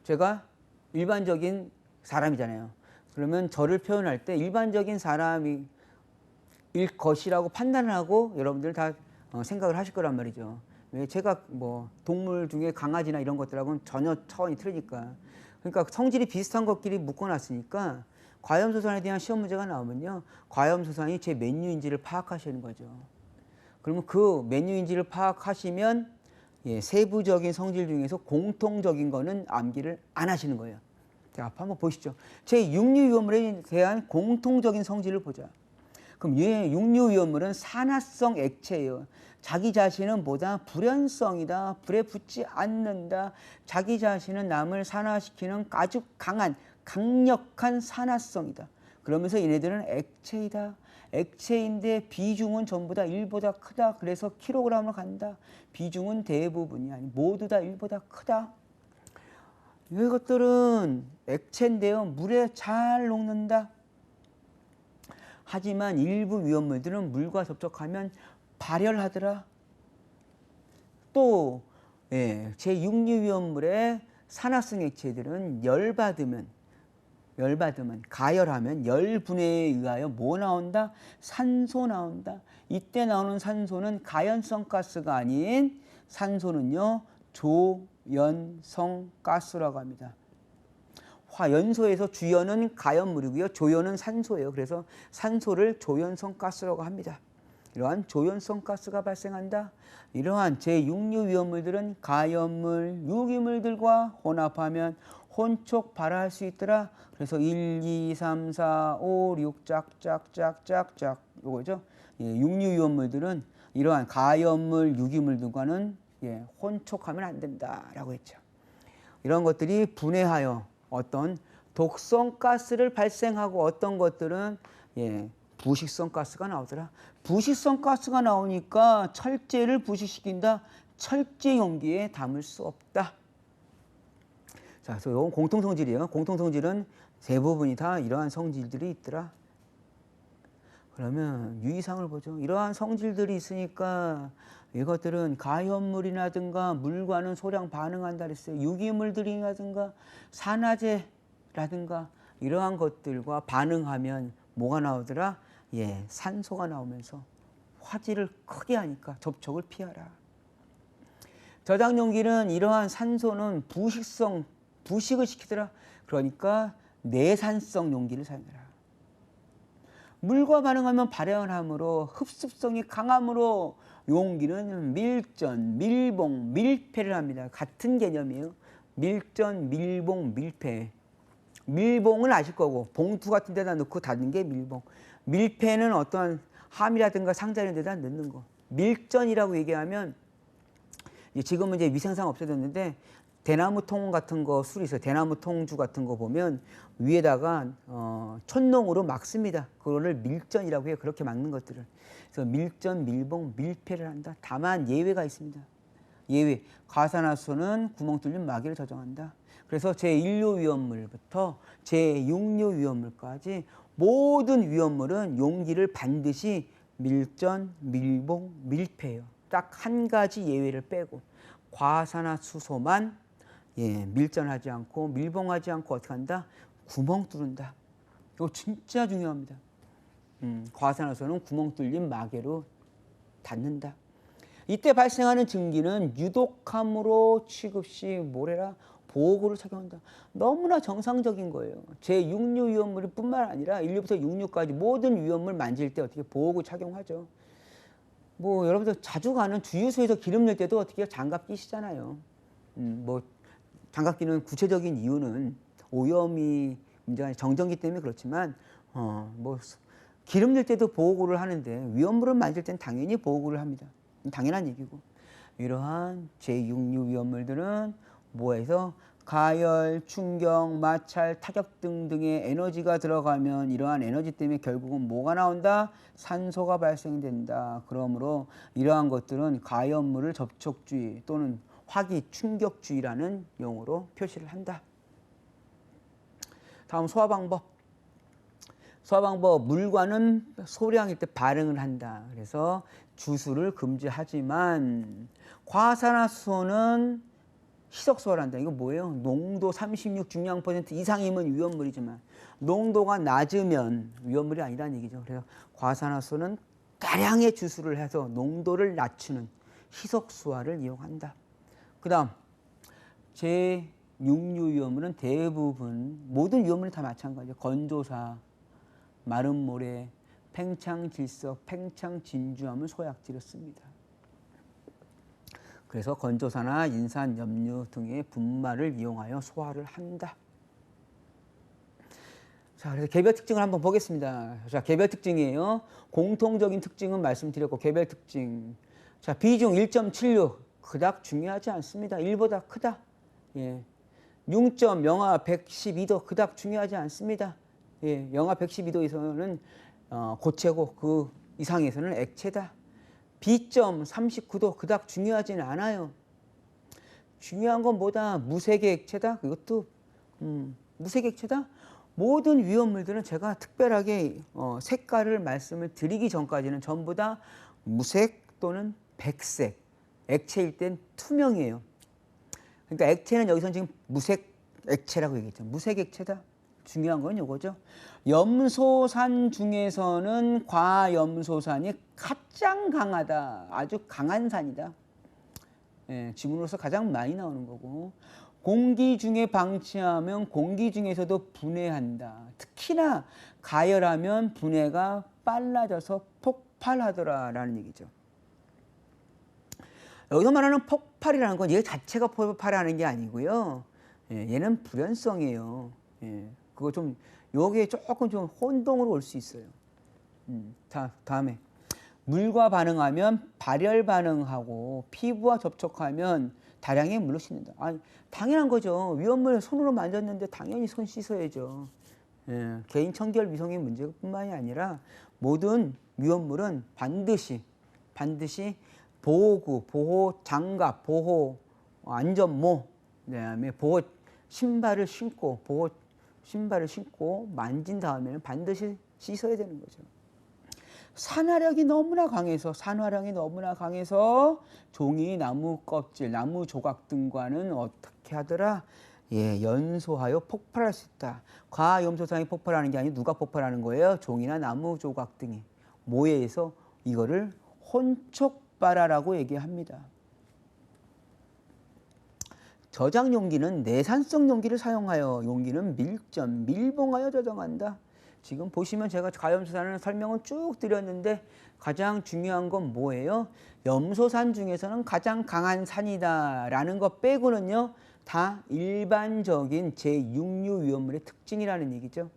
제가 일반적인 사람이잖아요. 그러면 저를 표현할 때 일반적인 사람일 것이라고 판단을 하고 여러분들 다 생각을 하실 거란 말이죠. 왜? 제가 뭐 동물 중에 강아지나 이런 것들하고는 전혀 차원이 틀리니까. 그러니까 성질이 비슷한 것끼리 묶어놨으니까 과염소산에 대한 시험 문제가 나오면요, 과염소산이 제 몇 류인지를 파악하시는 거죠. 그러면 그 몇 류인지를 파악하시면 세부적인 성질 중에서 공통적인 거는 암기를 안 하시는 거예요. 자, 한번 보시죠. 제6류 위험물에 대한 공통적인 성질을 보자. 그럼 얘 6류 위험물은 산화성 액체예요. 자기 자신은 뭐다? 불연성이다. 불에 붙지 않는다. 자기 자신은 남을 산화시키는 아주 강력한 산화성이다. 그러면서 얘네들은 액체이다. 액체인데 비중은 전부 다 1보다 크다. 그래서 킬로그램으로 간다. 비중은 대부분이 아니 모두 다 1보다 크다. 이것들은 액체인데요. 물에 잘 녹는다. 하지만 일부 위험물들은 물과 접촉하면 발열하더라. 또 제6류 위험물의 산화성 액체들은 열받으면 가열하면 열분해에 의하여 뭐 나온다? 산소 나온다. 이때 나오는 산소는 가연성 가스가 아닌 산소는요 조연성 가스라고 합니다. 화연소에서 주연은 가연물이고요. 조연은 산소예요. 그래서 산소를 조연성 가스라고 합니다. 이러한 조연성 가스가 발생한다. 이러한 제6류 위험물들은 가연물, 유기물들과 혼합하면 혼촉 발화할 수 있더라. 그래서 1, 2, 3, 4, 5, 6 짝짝짝짝짝 요거죠. 6류 위험물들은 이러한 가연물, 유기물들과는 혼촉하면 안 된다라고 했죠. 이런 것들이 분해하여 어떤 독성 가스를 발생하고 어떤 것들은 부식성 가스가 나오더라. 부식성 가스가 나오니까 철제를 부식시킨다. 철제 용기에 담을 수 없다. 자, 그래서 이건 공통성질이에요. 공통성질은 대부분이 다 이러한 성질들이 있더라. 그러면 유의사항을 보죠. 이러한 성질들이 있으니까 이것들은 가연물이라든가 물과는 소량 반응한다 그랬어요. 유기물들이라든가 산화제라든가 이러한 것들과 반응하면 뭐가 나오더라? 산소가 나오면서 화질을 크게 하니까 접촉을 피하라. 저장용기는 이러한 산소는 부식을 시키더라. 그러니까 내산성 용기를 사용해라. 물과 반응하면 발열함으로 흡습성이 강함으로 용기는 밀전, 밀봉, 밀폐를 합니다. 같은 개념이에요. 밀전, 밀봉, 밀폐. 밀봉은 아실 거고 봉투 같은 데다 넣고 닫는 게 밀봉. 밀폐는 어떠한 함이라든가 상자 이런 데다 넣는 거. 밀전이라고 얘기하면 지금은 이제 위생상 없어졌는데 대나무 통 같은 거 술이 있어요. 대나무 통주 같은 거 보면 위에다가 촛농으로 막습니다. 그거를 밀전이라고 해요. 그렇게 막는 것들을. 그래서 밀전, 밀봉, 밀폐를 한다. 다만 예외가 있습니다. 예외. 가산화수소는 구멍 뚫린 마개를 저장한다. 그래서 제1류 위험물부터 제6류 위험물까지 모든 위험물은 용기를 반드시 밀전, 밀봉, 밀폐해요. 딱 한 가지 예외를 빼고 과산화수소만 밀전하지 않고 밀봉하지 않고 어떻게 한다? 구멍 뚫는다. 이거 진짜 중요합니다. 과산화수소는 구멍 뚫린 마개로 닫는다. 이때 발생하는 증기는 유독함으로 취급시 뭐래라? 보호구를 착용한다. 너무나 정상적인 거예요. 제6류 위험물 뿐만 아니라 1류부터 6류까지 모든 위험물 만질 때 어떻게 보호구 착용하죠. 뭐 여러분들 자주 가는 주유소에서 기름 넣을 때도 어떻게 장갑 끼시잖아요. 뭐 장갑 끼는 구체적인 이유는 오염이 문제가 정전기 때문에 그렇지만 뭐 기름 넣을 때도 보호구를 하는데 위험물을 만질 때는 당연히 보호구를 합니다. 당연한 얘기고. 이러한 제6류 위험물들은 뭐해서 가열, 충격, 마찰, 타격 등등의 에너지가 들어가면 이러한 에너지 때문에 결국은 뭐가 나온다? 산소가 발생된다. 그러므로 이러한 것들은 가연물을 접촉주의 또는 화기 충격주의라는 용어로 표시를 한다. 다음 소화 방법. 소화 방법. 물과는 소량일 때 반응을 한다. 그래서 주수를 금지하지만 과산화수소는 희석소화를 한다. 이거 뭐예요? 농도 36 중량 % 이상이면 위험물이지만 농도가 낮으면 위험물이 아니라는 얘기죠. 그래서 과산화수소는 다량의 주수를 해서 농도를 낮추는 희석소화를 이용한다. 그 다음 제6류 위험물은 대부분 모든 위험물이 다 마찬가지예요. 건조사, 마른 모래, 팽창질석, 팽창진주함을 소약지로 씁니다. 그래서 건조사나 인산, 염류 등의 분말을 이용하여 소화를 한다. 자, 그래서 개별 특징을 한번 보겠습니다. 자, 개별 특징이에요. 공통적인 특징은 말씀드렸고 개별 특징. 자, 비중 1.76 그닥 중요하지 않습니다. 1보다 크다. 융점, 영하 112도 그닥 중요하지 않습니다. 예, 영하 112도에서는 고체고 그 이상에서는 액체다. B점 39도 그닥 중요하지는 않아요. 중요한 건 뭐다? 무색의 액체다. 이것도 무색의 액체다. 모든 위험물들은 제가 특별하게 색깔을 말씀을 드리기 전까지는 전부 다 무색 또는 백색. 액체일 땐 투명이에요. 그러니까 액체는 여기서 지금 무색 액체라고 얘기했죠. 무색 액체다. 중요한 건 이거죠. 염소산 중에서는 과염소산이 가장 강하다. 아주 강한 산이다. 예, 지문으로서 가장 많이 나오는 거고, 공기 중에 방치하면 공기 중에서도 분해한다. 특히나 가열하면 분해가 빨라져서 폭발하더라라는 얘기죠. 여기서 말하는 폭발이라는 건 얘 자체가 폭발하는 게 아니고요. 예, 얘는 불연성이에요. 예, 그거 좀 요게 조금 좀 혼동으로 올 수 있어요. 자, 다음에 물과 반응하면 발열 반응하고 피부와 접촉하면 다량의 물로 씻는다. 아니, 당연한 거죠. 위험물 손으로 만졌는데 당연히 손 씻어야죠. 예, 개인 청결 위생의 문제뿐만이 아니라 모든 위험물은 반드시 보호구, 보호 장갑, 보호 안전모, 그다음에 보호 신발을 신고 만진 다음에는 반드시 씻어야 되는 거죠. 산화력이 너무나 강해서 종이, 나무 껍질, 나무 조각 등과는 어떻게 하더라? 예, 연소하여 폭발할 수 있다. 과염소산이 폭발하는 게 아니고 누가 폭발하는 거예요? 종이나 나무 조각 등이 모여서 이거를 혼촉발화라고 얘기합니다. 저장 용기는 내산성 용기를 사용하여 용기는 밀봉하여 저장한다. 지금 보시면 제가 과염소산을 설명을 쭉 드렸는데 가장 중요한 건 뭐예요? 염소산 중에서는 가장 강한 산이다라는 것 빼고는요 다 일반적인 제6류 위험물의 특징이라는 얘기죠.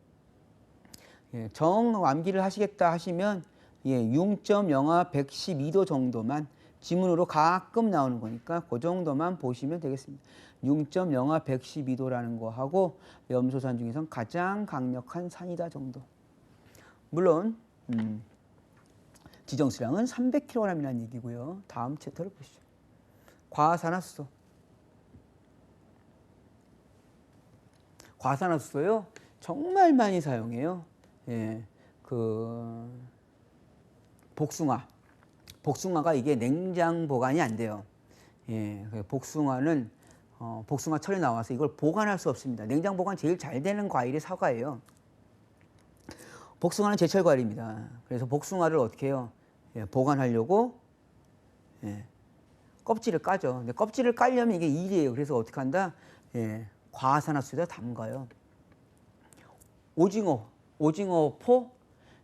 예, 정암기를 하시겠다 하시면 예, 6점 영하 112도 정도만 지문으로 가끔 나오는 거니까 그 정도만 보시면 되겠습니다. 6점 영하 112도라는 거 하고 염소산 중에선 가장 강력한 산이다 정도. 물론 지정수량은 300kg이라는 얘기고요. 다음 챕터를 보시죠. 과산화수소. 과산화수소요. 정말 많이 사용해요. 예, 복숭아가 이게 냉장 보관이 안 돼요. 예, 복숭아는 복숭아철이 나와서 이걸 보관할 수 없습니다. 냉장 보관 제일 잘 되는 과일이 사과예요. 복숭아는 제철 과일입니다. 그래서 복숭아를 어떻게 해요? 예, 보관하려고 예, 껍질을 까죠. 근데 껍질을 깔려면 이게 일이에요. 그래서 어떻게 한다? 예, 과산화수소에다 담가요. 오징어포.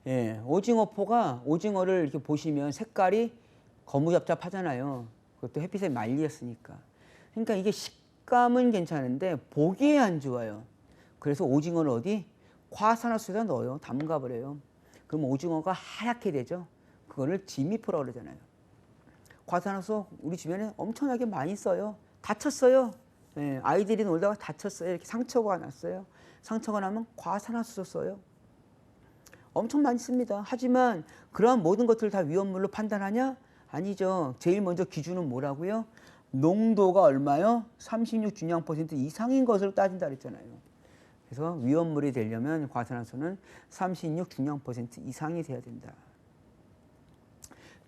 예, 오징어포가 오징어를 이렇게 보시면 색깔이 거무잡잡하잖아요. 그것도 햇빛에 말렸으니까. 그러니까 이게 식감은 괜찮은데 보기에 안 좋아요. 그래서 오징어를 어디? 과산화수소에다 넣어요. 담가버려요. 그럼 오징어가 하얗게 되죠. 그거를 지미포라고 그러잖아요. 과산화수소 우리 주변에 엄청나게 많이 써요. 다쳤어요. 예, 아이들이 놀다가 다쳤어요. 이렇게 상처가 났어요. 상처가 나면 과산화수소 써요. 엄청 많이 씁니다. 하지만 그러한 모든 것들을 다 위험물로 판단하냐? 아니죠. 제일 먼저 기준은 뭐라고요? 농도가 얼마요? 36 중량% 이상인 것으로 따진다 그랬잖아요. 그래서 위험물이 되려면 과산화수소는 36 중량% 이상이 돼야 된다.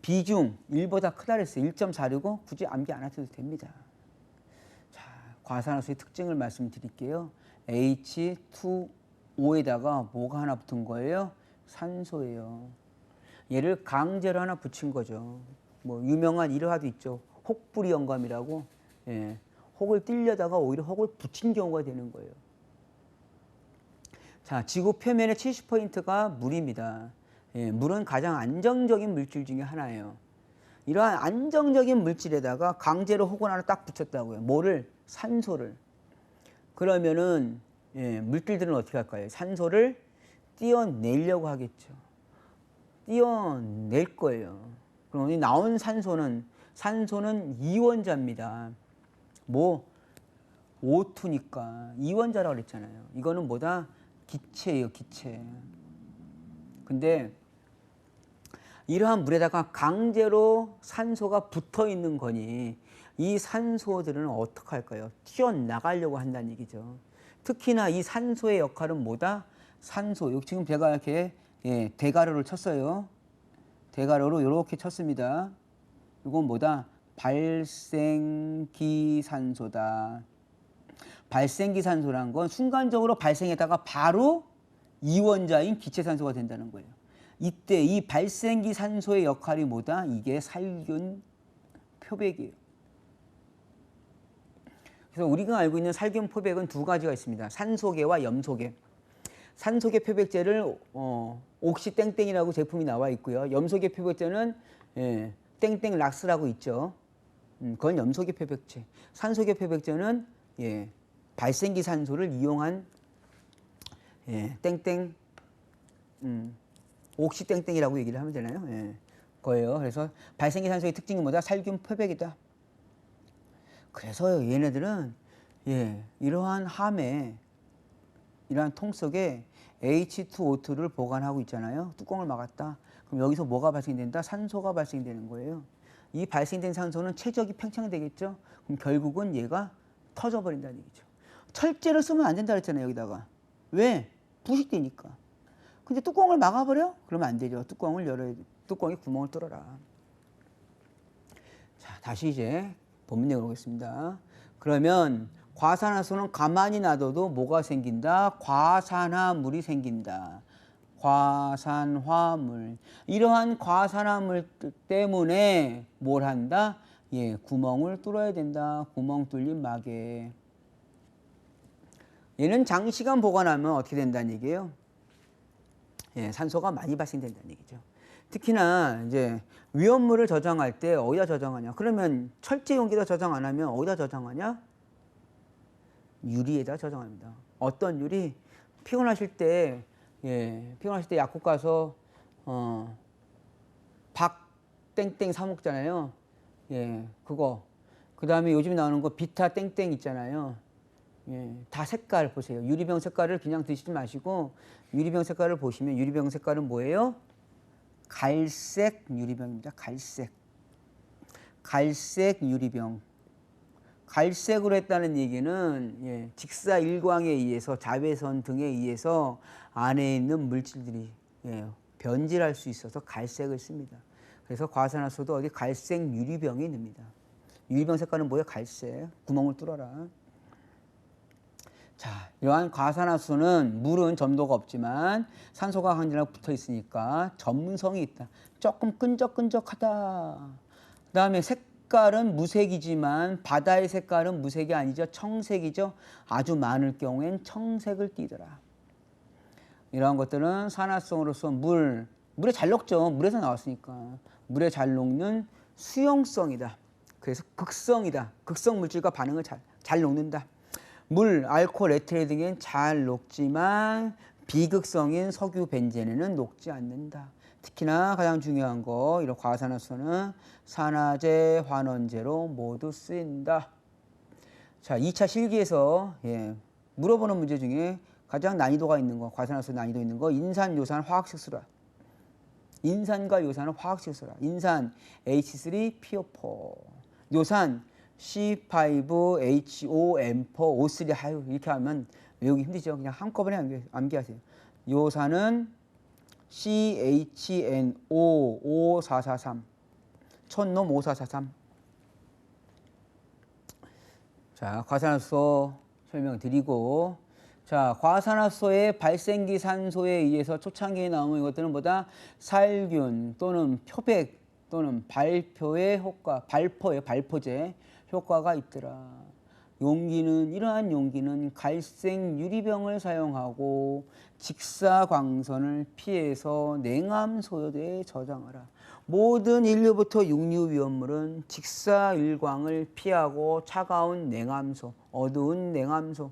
비중 1보다 크다 그랬어요. 1.4고 굳이 암기 안 하셔도 됩니다. 자, 과산화수소의 특징을 말씀드릴게요. H2O에다가 뭐가 하나 붙은 거예요? 산소예요. 얘를 강제로 하나 붙인 거죠. 뭐 유명한 일화도 있죠. 혹부리 영감이라고. 예, 혹을 띄려다가 오히려 혹을 붙인 경우가 되는 거예요. 자, 지구 표면의 70%가 물입니다. 예, 물은 가장 안정적인 물질 중에 하나예요. 이러한 안정적인 물질에다가 강제로 혹을 하나 딱 붙였다고요. 뭐를? 산소를. 그러면은 예, 물질들은 어떻게 할까요? 산소를 띄어내려고 하겠죠. 띄어낼 거예요. 그럼 이 나온 산소는 이원자입니다. 뭐 O2니까 이원자라고 그랬잖아요. 이거는 뭐다? 기체예요, 기체. 근데 이러한 물에다가 강제로 산소가 붙어 있는 거니 이 산소들은 어떻게 할까요? 튀어나가려고 한다는 얘기죠. 특히나 이 산소의 역할은 뭐다? 산소. 여기 지금 제가 이렇게 대가로를 쳤어요. 대가로로 이렇게 쳤습니다. 이건 뭐다? 발생기산소다. 발생기산소란 건 순간적으로 발생했다가 바로 이원자인 기체산소가 된다는 거예요. 이때 이 발생기산소의 역할이 뭐다? 이게 살균 표백이에요. 그래서 우리가 알고 있는 살균 표백은 두 가지가 있습니다. 산소계와 염소계. 산소계 표백제를 옥시땡땡이라고 제품이 나와 있고요. 염소계 표백제는 땡땡 락스라고 있죠. 그건 염소계 표백제. 산소계 표백제는 발생기 산소를 이용한 땡땡 옥시땡땡이라고 얘기를 하면 되나요? 거예요. 그래서 발생기 산소의 특징이 뭐다? 살균 표백이다. 그래서 얘네들은 이러한 함에 이러한 통 속에 H2O2를 보관하고 있잖아요. 뚜껑을 막았다. 그럼 여기서 뭐가 발생된다? 산소가 발생되는 거예요. 이 발생된 산소는 최적이 팽창되겠죠. 그럼 결국은 얘가 터져버린다는 얘기죠. 철제를 쓰면 안 된다 그랬잖아요. 여기다가. 왜? 부식되니까. 근데 뚜껑을 막아버려? 그러면 안 되죠. 뚜껑을 열어야 돼. 뚜껑에 구멍을 뚫어라. 자, 다시 이제 본문 내용으로 오겠습니다. 그러면 과산화수는 가만히 놔둬도 뭐가 생긴다? 과산화물이 생긴다. 과산화물. 이러한 과산화물 때문에 뭘 한다? 구멍을 뚫어야 된다. 구멍 뚫린 막에. 얘는 장시간 보관하면 어떻게 된다는 얘기예요? 산소가 많이 발생된다는 얘기죠. 특히나 이제 위험물을 저장할 때 어디다 저장하냐? 그러면 철제 용기에다 저장 안 하면 어디다 저장하냐? 유리에다 저장합니다. 어떤 유리? 피곤하실 때 약국 가서 박 땡땡 사 먹잖아요. 그거. 그 다음에 요즘 나오는 거 비타 땡땡 있잖아요. 다 색깔 보세요. 유리병 색깔을 그냥 드시지 마시고 유리병 색깔을 보시면 유리병 색깔은 뭐예요? 갈색 유리병입니다. 갈색. 갈색 유리병. 갈색으로 했다는 얘기는 직사일광에 의해서 자외선 등에 의해서 안에 있는 물질들이 변질할 수 있어서 갈색을 씁니다. 그래서 과산화수도 어디 갈색 유리병에 넣습니다. 유리병 색깔은 뭐예요? 갈색. 구멍을 뚫어라. 자, 이러한 과산화수는 물은 점도가 없지만 산소가 강제로 붙어 있으니까 전문성이 있다. 조금 끈적끈적하다. 그 다음에 색깔은 무색이지만 바다의 색깔은 무색이 아니죠. 청색이죠. 아주 많을 경우엔 청색을 띠더라. 이러한 것들은 산화성으로서 물에 잘 녹죠. 물에서 나왔으니까. 물에 잘 녹는 수용성이다. 그래서 극성이다. 극성 물질과 반응을 잘 녹는다. 물, 알코올, 에틸 등엔 잘 녹지만 비극성인 석유, 벤젠에는 녹지 않는다. 특히나 가장 중요한 거 이런 과산화수는 산화제, 환원제로 모두 쓰인다. 자, 2차 실기에서 물어보는 문제 중에 가장 난이도가 있는 거, 과산화수 난이도 있는 거 인산, 요산, 화학식수라. 인산과 요산은 화학식수라. 인산 H3PO4, 요산 C5H5N4 O3 하유 이렇게 하면 외우기 힘들죠. 그냥 한꺼번에 암기하세요. 요산은 CHNO 5443 촌놈 5443. 자, 과산화수 설명드리고, 자, 과산화수의 발생기 산소에 의해서 초창기에 나오는 이것들은 뭐다? 살균 또는 표백 또는 발표의 효과, 발포예요. 발포제 효과가 있더라. 이러한 용기는 갈색 유리병을 사용하고 직사광선을 피해서 냉암 소요대에 저장하라. 모든 인류부터 육류 위험물은 직사일광을 피하고 차가운 냉암소, 어두운 냉암소,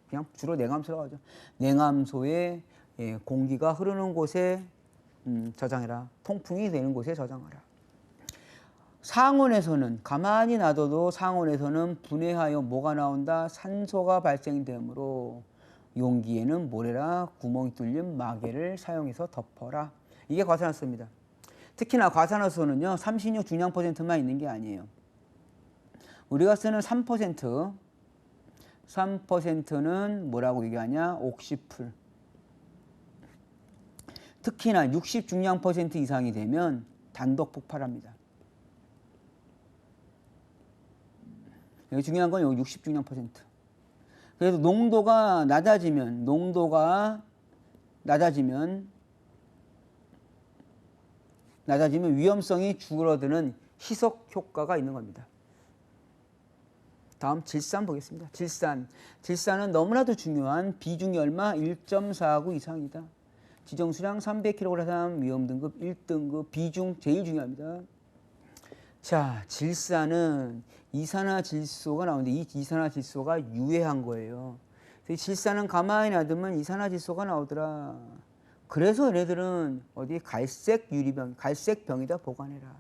그냥 주로 냉암소라고 하죠. 냉암소에 공기가 흐르는 곳에 저장해라. 통풍이 되는 곳에 저장하라. 상온에서는 가만히 놔둬도 상온에서는 분해하여 뭐가 나온다? 산소가 발생되므로 용기에는 모래라 구멍이 뚫린 마개를 사용해서 덮어라. 이게 과산화수소입니다. 특히나 과산화수소는요 36 중량 퍼센트만 있는 게 아니에요. 우리가 쓰는 3%는 뭐라고 얘기하냐? 옥시풀. 특히나 60 중량 퍼센트 이상이 되면 단독 폭발합니다. 여기 중요한 건 여기 60 중량 퍼센트. 그래서 농도가 낮아지면 위험성이 줄어드는 희석 효과가 있는 겁니다. 다음 질산 보겠습니다. 질산은 너무나도 중요한 비중이 얼마? 1.49 이상이다. 지정수량 300kg, 위험등급 1등급, 비중 제일 중요합니다. 자, 질산은 이산화질소가 나오는데 이 이산화질소가 유해한 거예요. 질산은 가만히 놔두면 이산화질소가 나오더라. 그래서 얘네들은 어디 갈색 유리병, 갈색 병에다 보관해라.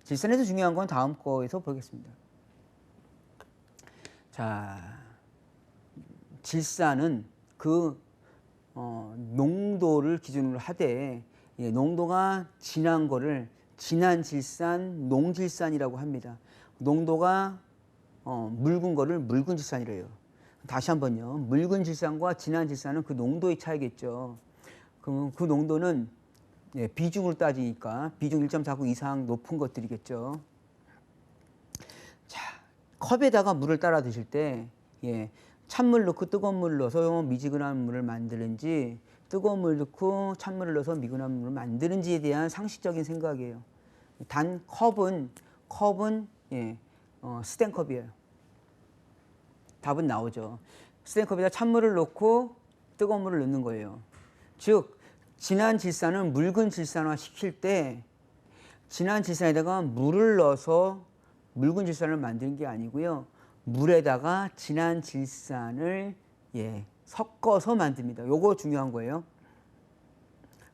질산에서 중요한 건 다음 거에서 보겠습니다. 자, 질산은 그 농도를 기준으로 하되 농도가 진한 거를 진한질산, 농질산이라고 합니다. 농도가 묽은 거를 묽은질산이래요. 다시 한번요. 묽은질산과 진한질산은 그 농도의 차이겠죠. 그럼 그 농도는 비중으로 따지니까 비중 1.49 이상 높은 것들이겠죠. 자, 컵에다가 물을 따라 드실 때 찬물 넣고 뜨거운 물을 넣어서 미지근한 물을 만드는지 뜨거운 물 넣고 찬물을 넣어서 미지근한 물을 만드는지에 대한 상식적인 생각이에요. 단 컵은 스텐컵이에요. 답은 나오죠. 스텐컵에다 찬물을 넣고 뜨거운 물을 넣는 거예요. 즉 진한 질산은 묽은 질산화 시킬 때 진한 질산에다가 물을 넣어서 묽은 질산을 만드는 게 아니고요. 물에다가 진한 질산을 섞어서 만듭니다. 요거 중요한 거예요.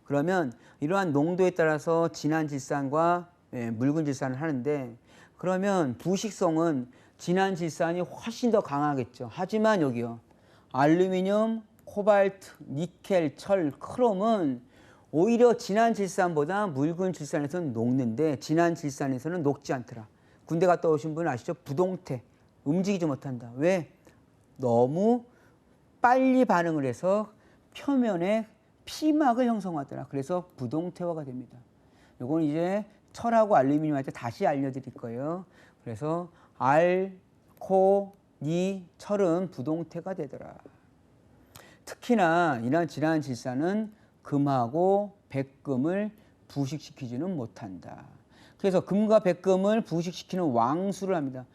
그러면 이러한 농도에 따라서 진한 질산과 묽은 질산을 하는데 그러면 부식성은 진한 질산이 훨씬 더 강하겠죠. 하지만 여기요. 알루미늄, 코발트, 니켈, 철, 크롬은 오히려 진한 질산보다 묽은 질산에서는 녹는데 진한 질산에서는 녹지 않더라. 군대 갔다 오신 분 아시죠? 부동태. 움직이지 못한다. 왜? 너무 빨리 반응을 해서 표면에 피막을 형성하더라. 그래서 부동태화가 됩니다. 요건 이제 철하고 알루미늄 할 때 다시 알려드릴 거예요. 그래서 알, 코, 니, 철은 부동태가 되더라. 특히나 이런 진한 질산은 금하고 백금을 부식시키지는 못한다. 그래서 금과 백금을 부식시키는 왕수를 합니다.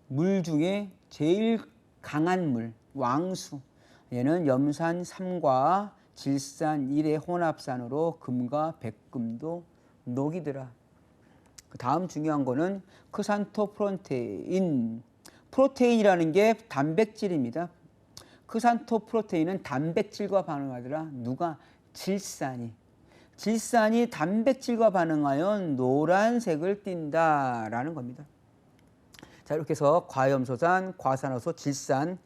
물 중에 제일 강한 물, 왕수. 얘는 염산 3과 질산 1의 혼합산으로 금과 백금도 녹이더라. 그 다음 중요한 거는 크산토프로테인. 프로테인이라는 게 단백질입니다. 크산토프로테인은 단백질과 반응하더라. 누가? 질산이. 질산이 단백질과 반응하여 노란색을 띈다라는 겁니다. 자, 이렇게 해서 과염소산, 과산화수소, 질산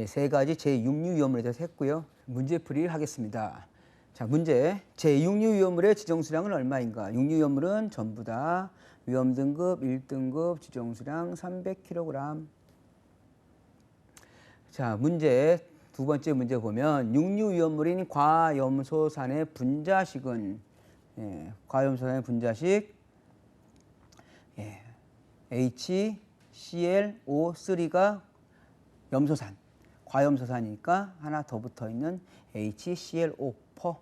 세 가지 제6류 위험물에 대해서 했고요. 문제풀이를 하겠습니다. 자, 문제. 제6류 위험물의 지정수량은 얼마인가? 6류 위험물은 전부 다 위험등급 1등급 지정수량 300kg. 자, 문제 두 번째 문제 보면 6류 위험물인 과염소산의 분자식은 과염소산의 분자식 HClO3가 염소산, 과염소산이니까 하나 더 붙어있는 HClO4.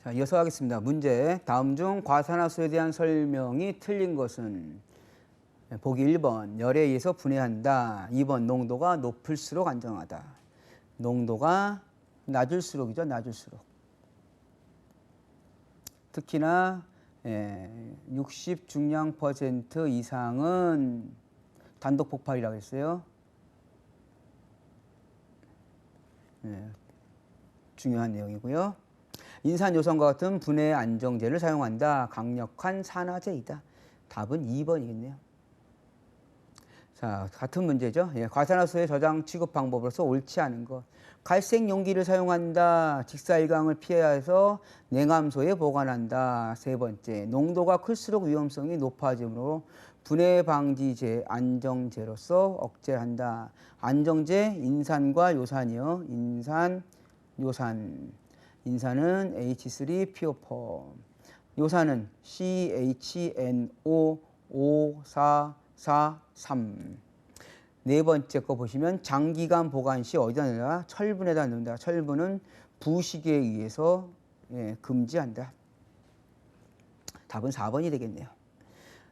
자, 이어서 하겠습니다. 문제. 다음 중 과산화수소에 대한 설명이 틀린 것은 보기 1번 열에 의해서 분해한다. 2번 농도가 높을수록 안정하다. 농도가 낮을수록이죠. 낮을수록. 특히나 60 중량 퍼센트 이상은 단독 폭발이라고 했어요. 중요한 내용이고요. 인산요선과 같은 분해 안정제를 사용한다. 강력한 산화제이다. 답은 2번이겠네요. 자, 같은 문제죠. 예, 과산화수의 저장 취급 방법으로서 옳지 않은 것. 갈색 용기를 사용한다. 직사일광을 피해서 냉암소에 보관한다. 세 번째, 농도가 클수록 위험성이 높아지므로 분해 방지제, 안정제로서 억제한다. 안정제, 인산과 요산이요. 인산, 요산. 인산은 H3PO4. 요산은 CHNO543. 네 번째 거 보시면 장기간 보관 시 어디다 넣는다? 철분에다 넣는다. 철분은 부식에 의해서 금지한다. 답은 4번이 되겠네요.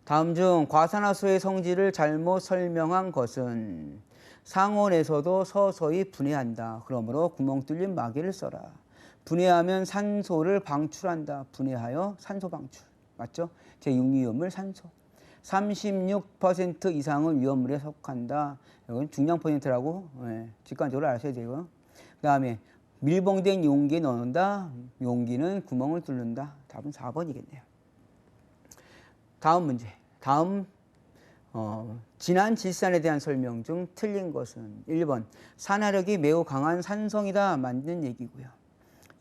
다음 중 과산화수의 성질을 잘못 설명한 것은 상온에서도 서서히 분해한다. 그러므로 구멍 뚫린 마개를 써라. 분해하면 산소를 방출한다. 분해하여 산소 방출. 맞죠? 제6위험물 산소. 36% 이상은 위험물에 속한다. 이건 중량 퍼센트라고 직관적으로 아셔야 되고요. 그 다음에 밀봉된 용기에 넣는다. 용기는 구멍을 뚫는다. 답은 4번이겠네요. 다음 문제. 다음 진한 질산에 대한 설명 중 틀린 것은 1번 산화력이 매우 강한 산성이다. 맞는 얘기고요.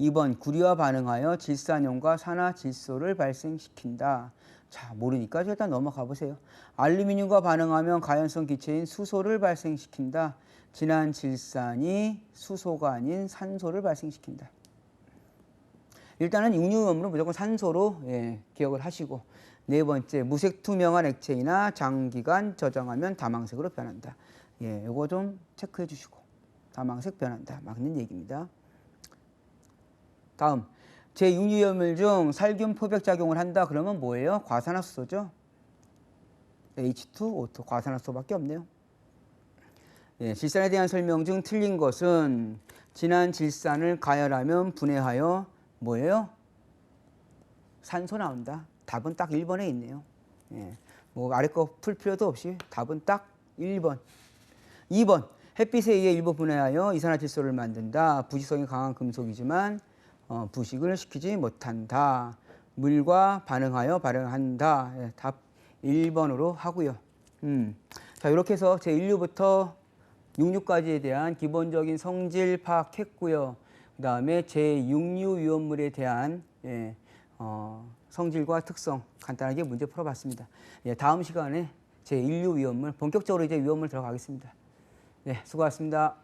2번 구리와 반응하여 질산염과 산화질소를 발생시킨다. 자, 모르니까 일단 넘어가 보세요. 알루미늄과 반응하면 가연성 기체인 수소를 발생시킨다. 진한 질산이 수소가 아닌 산소를 발생시킨다. 일단은 육류염물은 무조건 산소로 기억을 하시고, 네 번째, 무색 투명한 액체이나 장기간 저장하면 다망색으로 변한다. 이거 좀 체크해 주시고, 다망색 변한다. 맞는 얘기입니다. 다음, 제6유염물 중 살균 포백 작용을 한다. 그러면 뭐예요? 과산화수소죠. H2O2 과산화수소밖에 없네요. 질산에 대한 설명 중 틀린 것은 진한 질산을 가열하면 분해하여 뭐예요? 산소 나온다. 답은 딱 1번에 있네요. 뭐 아래 거 풀 필요도 없이 답은 딱 1번. 2번, 햇빛에 의해 일부 분해하여 이산화질소를 만든다. 부식성이 강한 금속이지만 부식을 시키지 못한다. 물과 반응하여 발생한다. 답 1번으로 하고요. 자, 이렇게 해서 제1류부터 6류까지에 대한 기본적인 성질 파악했고요. 그 다음에 제6류 위험물에 대한 성질과 특성 간단하게 문제 풀어봤습니다. 다음 시간에 제1류 위험물, 본격적으로 이제 위험물 들어가겠습니다. 네, 수고하셨습니다.